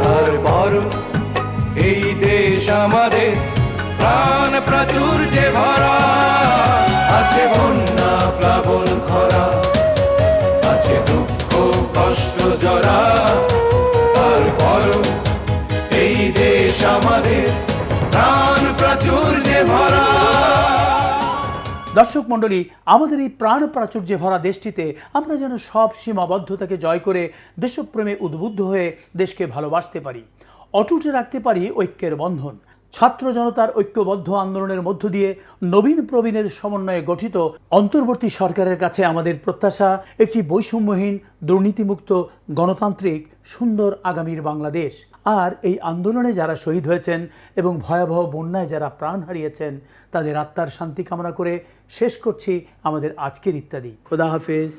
তারপর এই দেশ আমাদের প্রাণ প্রাচুর্যে ভরা। আছে বন্যা প্লাবন খরা, আছে দুঃখ কষ্ট জরা, তারপর এই দেশ আমাদের প্রাণ প্রাচুর্যে ভরা। দর্শক মণ্ডলী, আমাদের এই প্রাণ প্রাচুর্যে ভরা দেশটিতে আমরা যেন সব সীমাবদ্ধতাকে জয় করে দেশপ্রেমে উদ্বুদ্ধ হয়ে দেশকে ভালোবাসতে পারি, অটুট রাখতে পারি ঐক্যের বন্ধন। ছাত্র জনতার ঐক্যবদ্ধ আন্দোলনের মধ্য দিয়ে নবীন প্রবীণের সমন্বয়ে গঠিত অন্তর্বর্তী সরকারের কাছে আমাদের প্রত্যাশা একটি বৈষম্যহীন, দুর্নীতিমুক্ত, গণতান্ত্রিক, সুন্দর আগামীর বাংলাদেশ। আর এই আন্দোলনে যারা শহীদ হয়েছেন এবং ভয়াবহ বন্যায় যারা প্রাণ হারিয়েছেন তাদের আত্মার শান্তি কামনা করে শেষ করছি আমাদের আজকের ইত্যাদি। খোদা হাফেজ।